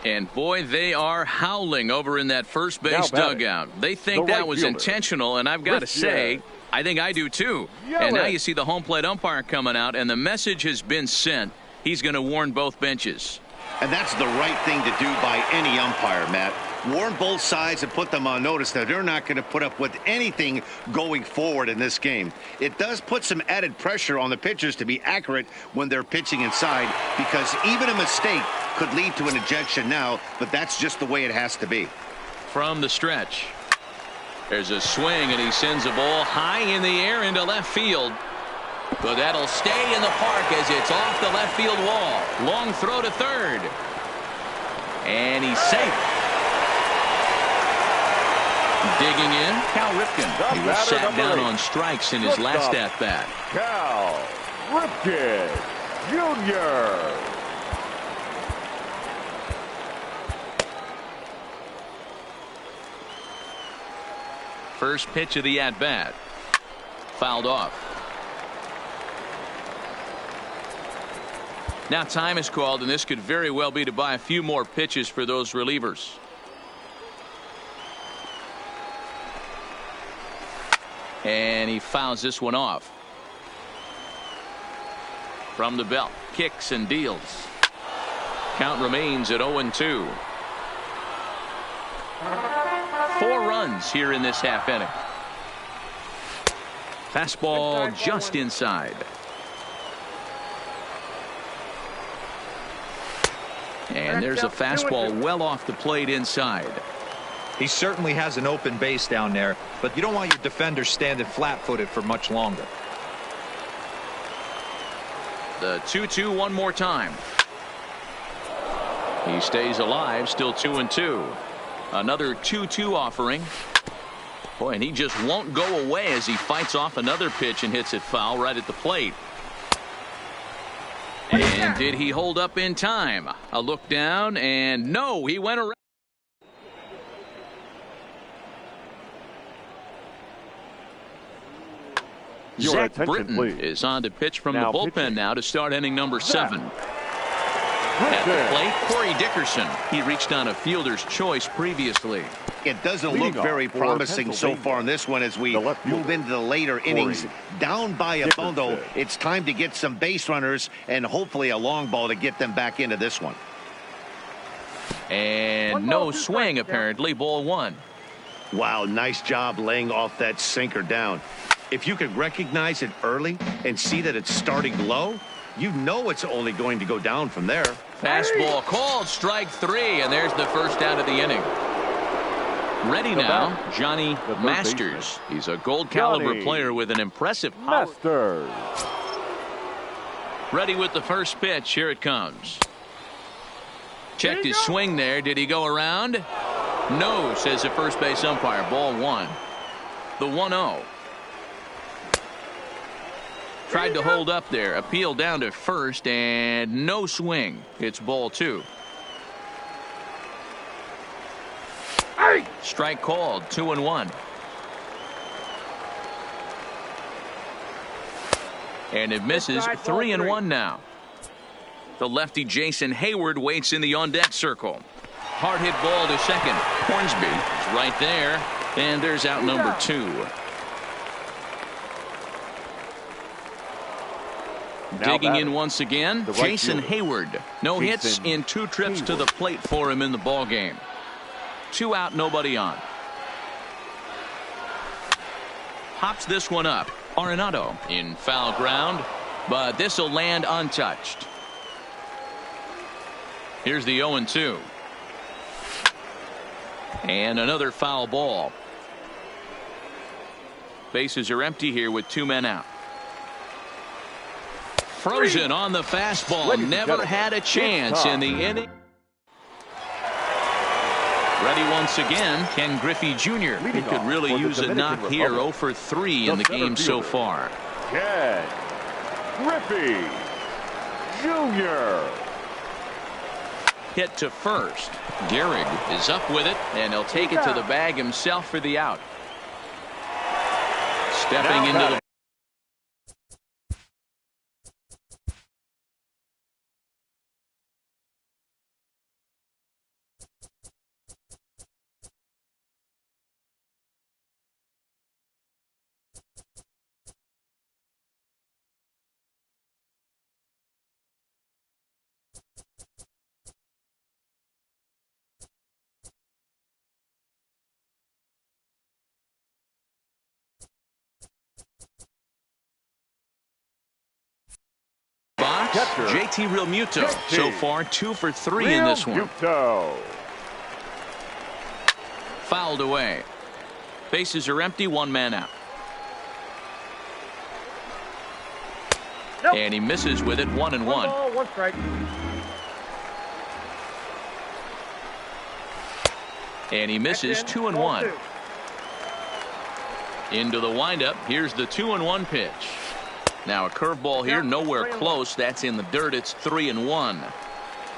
And boy, they are howling over in that first base dugout. They think that was intentional, and I've got to say, I think I do too. And now you see the home plate umpire coming out, and the message has been sent. He's going to warn both benches. And that's the right thing to do by any umpire, Matt. Warn both sides and put them on notice that they're not going to put up with anything going forward in this game. It does put some added pressure on the pitchers to be accurate when they're pitching inside, because even a mistake could lead to an ejection now, but that's just the way it has to be. From the stretch, there's a swing, and he sends a ball high in the air into left field. But that'll stay in the park as it's off the left field wall. Long throw to third. And he's safe. Digging in, Cal Ripken. He was sat down on strikes in his last at-bat. Cal Ripken Jr. First pitch of the at-bat. Fouled off. Now time is called, and this could very well be to buy a few more pitches for those relievers. And he fouls this one off. From the belt, kicks and deals. Count remains at 0-2. 4 runs here in this half inning. Fastball just inside. And there's a fastball well off the plate inside. He certainly has an open base down there, but you don't want your defender standing flat-footed for much longer. The 2-2 one more time. He stays alive, still 2-2. Another 2-2 offering. Boy, and he just won't go away as he fights off another pitch and hits it foul right at the plate. And did he hold up in time? A look down, and no, he went around. Zach Britton is on to pitch from the bullpen now to start inning number 7. At the plate, Corey Dickerson. He reached on a fielder's choice previously. It doesn't look very promising so far in this one as we move into the later innings. Down by a bundle, it's time to get some base runners and hopefully a long ball to get them back into this one. And no swing, apparently. Ball 1. Wow, nice job laying off that sinker down. If you could recognize it early and see that it's starting low, you know it's only going to go down from there. Fastball called, strike 3, and there's the first out of the inning. Ready now, Johnny Masters. He's a gold caliber player with an impressive power. Masters. Ready with the first pitch. Here it comes. Checked his swing there. Did he go around? No, says the first base umpire. Ball 1. The 1-0. Tried to hold up there. Appeal down to first, and no swing. It's ball 2. Strike called. 2-1. And it misses. 3-1 now. The lefty Jason Hayward waits in the on-deck circle. Hard hit ball to second. Hornsby is right there. And there's out number 2. Digging in once again, Jason Hayward. No hits in 2 trips to the plate for him in the ball game. 2 out, nobody on. Hops this one up. Arenado in foul ground, but this will land untouched. Here's the 0-2. And another foul ball. Bases are empty here with 2 men out. Frozen on the fastball. Never had a chance in the inning. Ready once again, Ken Griffey Jr. He could really use a knock here. 0 for 3 in the game so far. Ken Griffey Jr. Hit to first. Gehrig is up with it, and he'll take it to the bag himself for the out. Stepping into the box. JT Realmuto so far 2 for 3 in this one. Fouled away. Bases are empty, 1 man out. And he misses with it. 1-1. 1 strike. And he misses. 2-1. Into the windup. Here's the 2-1 pitch. Now a curveball here, nowhere close. That's in the dirt. It's 3-1.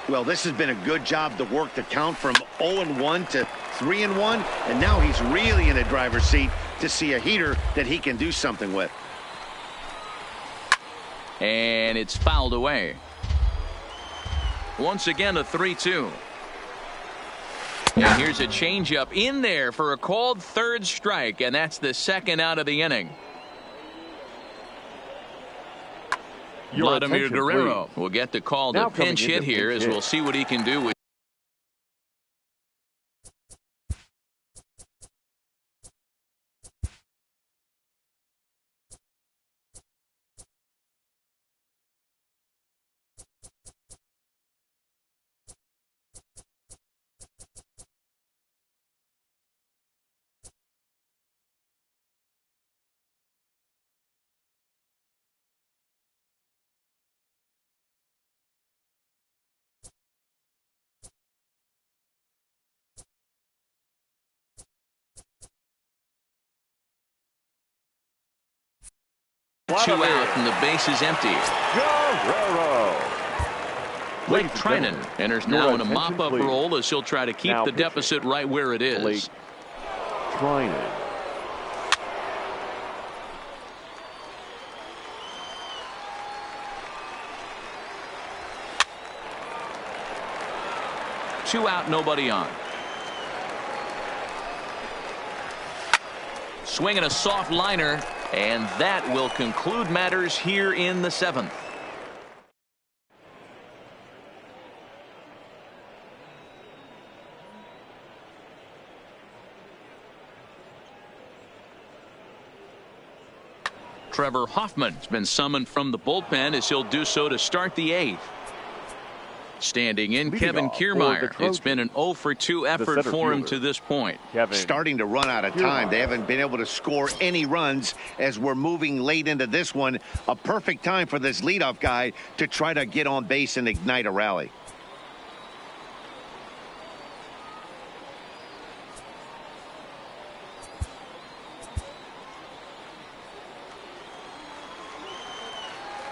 Well, this has been a good job to work the count from 0-1 to 3-1, and now he's really in a driver's seat to see a heater that he can do something with. And it's fouled away. Once again, a 3-2. And here's a changeup in there for a called 3rd strike, and that's the 2nd out of the inning. Vladimir Guerrero will get the call to pinch hit here, as we'll see what he can do with. Two out and the base is empty. Blake Trinan enters now in a mop-up role as he'll try to keep the deficit right where it is. Blake Trinan. Two out, nobody on. Swinging a soft liner, and that will conclude matters here in the 7th. Trevor Hoffman's been summoned from the bullpen as he'll do so to start the 8th. Standing in, Kevin Kiermaier. It's been an 0 for 2 effort for him to this point. Starting to run out of time. They haven't been able to score any runs as we're moving late into this one. A perfect time for this leadoff guy to try to get on base and ignite a rally.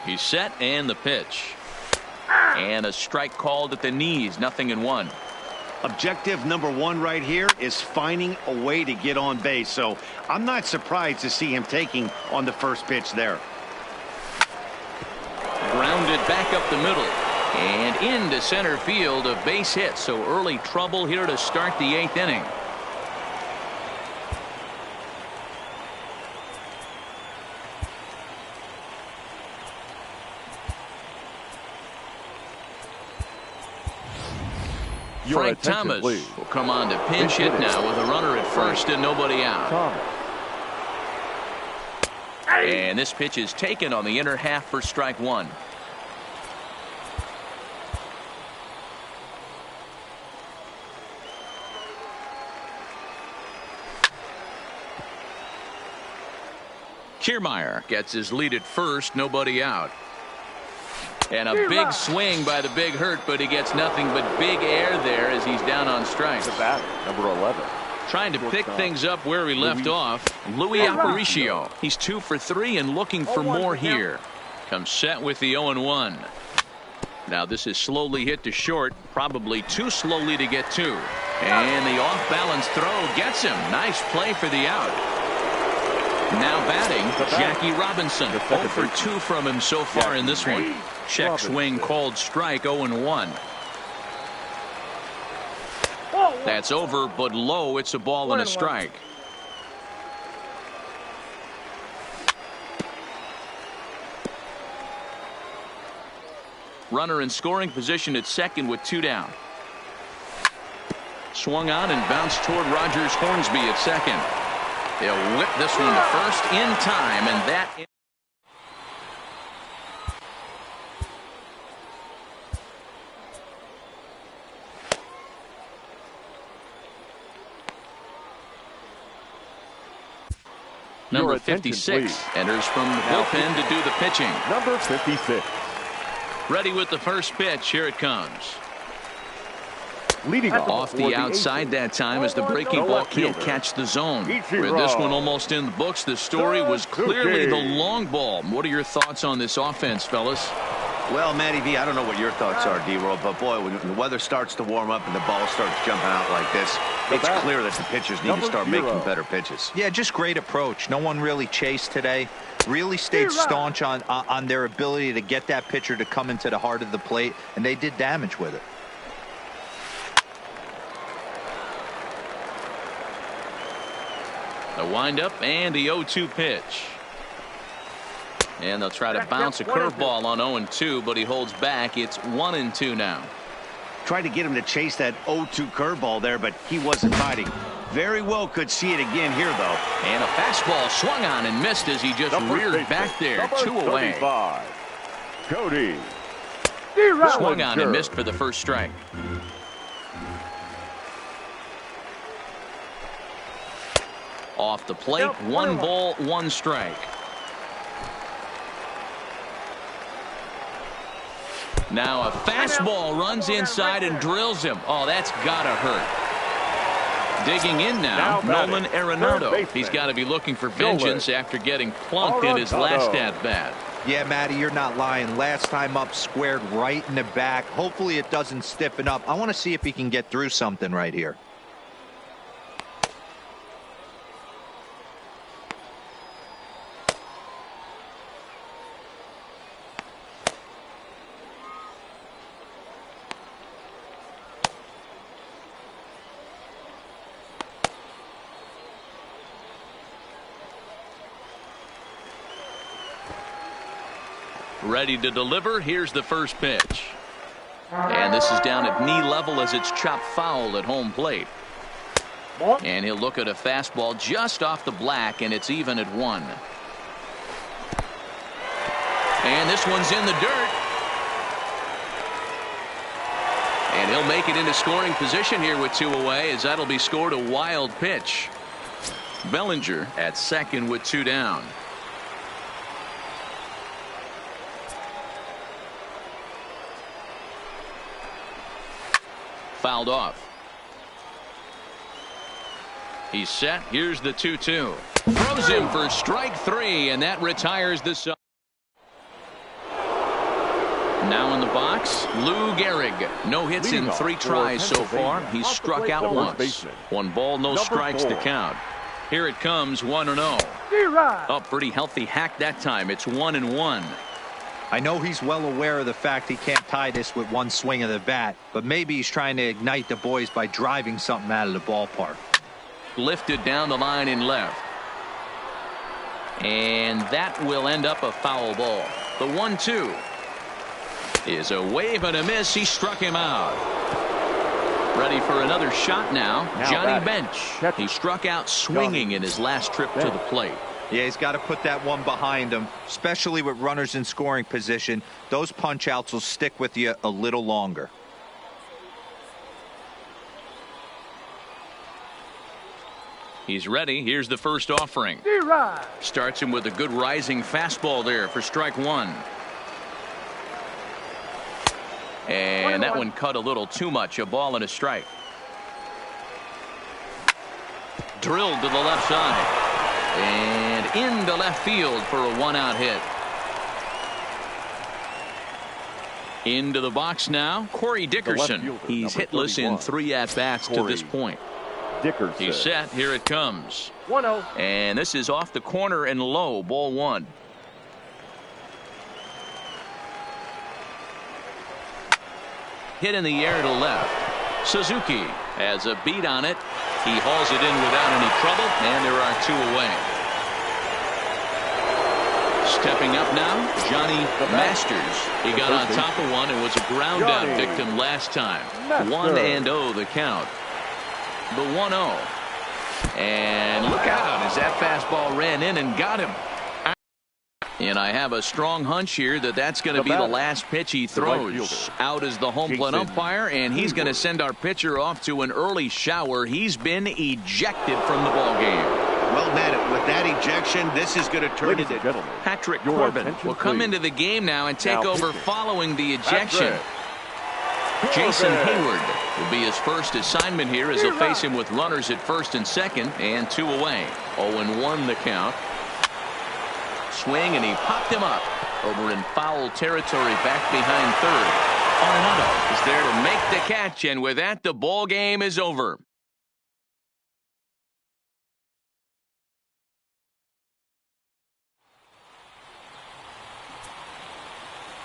He's set, and the pitch. And a strike called at the knees. 0-1. Objective number 1 right here is finding a way to get on base. So I'm not surprised to see him taking on the first pitch there. Grounded back up the middle. And into center field, a base hit. So early trouble here to start the 8th inning. Frank Thomas will come on to pinch hit now with a runner at first and nobody out. And this pitch is taken on the inner half for strike one. Kiermaier gets his lead at first, nobody out. And a big swing by the Big Hurt, but he gets nothing but big air there as he's down on strikes. The batter, number 11. Trying to pick things up where he left off, Louis Aparicio. He's 2 for 3 and looking for more here. Comes set with the 0-1. Now this is slowly hit to short, probably too slowly to get to. And the off-balance throw gets him. Nice play for the out. Now batting, Jackie Robinson. 0 for 2 from him so far in this one. Check swing called strike, 0-1. That's over, but low. It's a ball and a strike. Runner in scoring position at second with 2 down. Swung on and bounced toward Rogers Hornsby at second. He'll whip this one to first in time, and that. Number 56 enters from the bullpen to do the pitching. Number 56. Ready with the first pitch. Here it comes. Leading off the outside that time as the breaking ball can't catch the zone. With this one almost in the books, the story was clearly the long ball. What are your thoughts on this offense, fellas? Well, Matty V, I don't know what your thoughts are, D-Roll, but boy, when the weather starts to warm up and the ball starts jumping out like this, it's clear that the pitchers need to start making better pitches. Yeah, just great approach. No one really chased today. Really stayed staunch on their ability to get that pitcher to come into the heart of the plate, and they did damage with it. The windup and the 0-2 pitch. And they'll try to bounce a curveball on 0-2, but he holds back. It's 1-2 now. Tried to get him to chase that 0-2 curveball there, but he wasn't fighting. Very well could see it again here, though. And a fastball swung on and missed as he just reared back there. 2 away. Cody. Swung on and missed for the first strike. Off the plate, 1 ball, 1 strike. Now a fastball runs inside and drills him. Oh, that's gotta hurt. Digging in now, Nolan Arenado. He's got to be looking for vengeance after getting plunked in his last at-bat. Yeah, Matty, you're not lying. Last time up, squared right in the back. Hopefully it doesn't stiffen up. I want to see if he can get through something right here. Ready to deliver. Here's the first pitch. And this is down at knee level as it's chopped foul at home plate. And he'll look at a fastball just off the black, and it's even at 1. And this one's in the dirt. And he'll make it into scoring position here with 2 away, as that'll be scored a wild pitch. Bellinger at second with 2 down. Fouled off. He's set. Here's the 2-2. Throws him for strike 3, and that retires the side. Now in the box, Lou Gehrig. No hits in 3 tries so far. He's struck out once. 1 ball, no strikes to count. Here it comes, 1-0. Up pretty healthy hack that time. It's 1-1. I know he's well aware of the fact he can't tie this with one swing of the bat, but maybe he's trying to ignite the boys by driving something out of the ballpark. Lifted down the line in left. And that will end up a foul ball. The 1-2 is a wave and a miss. He struck him out. Ready for another shot now. Johnny Bench. He struck out swinging in his last trip to the plate. Yeah, he's got to put that one behind him, especially with runners in scoring position. Those punch outs will stick with you a little longer. He's ready. Here's the first offering. Starts him with a good rising fastball there for strike one. And that one cut a little too much. A ball and a strike. Drilled to the left side. And into left field for a one-out hit. Into the box now, Corey Dickerson. He's hitless in 3 at-bats to this point. He's set. Here it comes. 1-0. And this is off the corner and low. Ball one. Hit in the air to left. Suzuki has a beat on it. He hauls it in without any trouble, and there are 2 away. Stepping up now, Johnny Masters. He got on top of one and was a ground out victim last time. 1-0 the count. The 1-0. And look out as that fastball ran in and got him. And I have a strong hunch here that that's going to be the last pitch he throws. Out is the home plate umpire, and he's going to send our pitcher off to an early shower. He's been ejected from the ball game. Well, Matt, with that ejection, this is going to turn into Patrick Corbin will come into the game now and take over following the ejection. Jason Hayward will be his first assignment here as he'll face him with runners at first and second and 2 away. 0-1 the count. Swing, and he popped him up over in foul territory back behind third. Arenado is there to make the catch, and with that the ball game is over.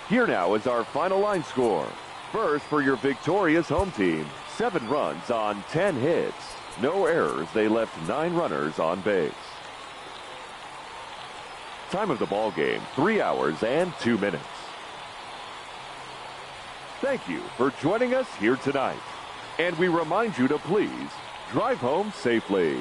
Here now is our final line score. First for your victorious home team, 7 runs on 10 hits. No errors. They left 9 runners on base. Time of the ball game, 3 hours and 2 minutes. Thank you for joining us here tonight. And we remind you to please drive home safely.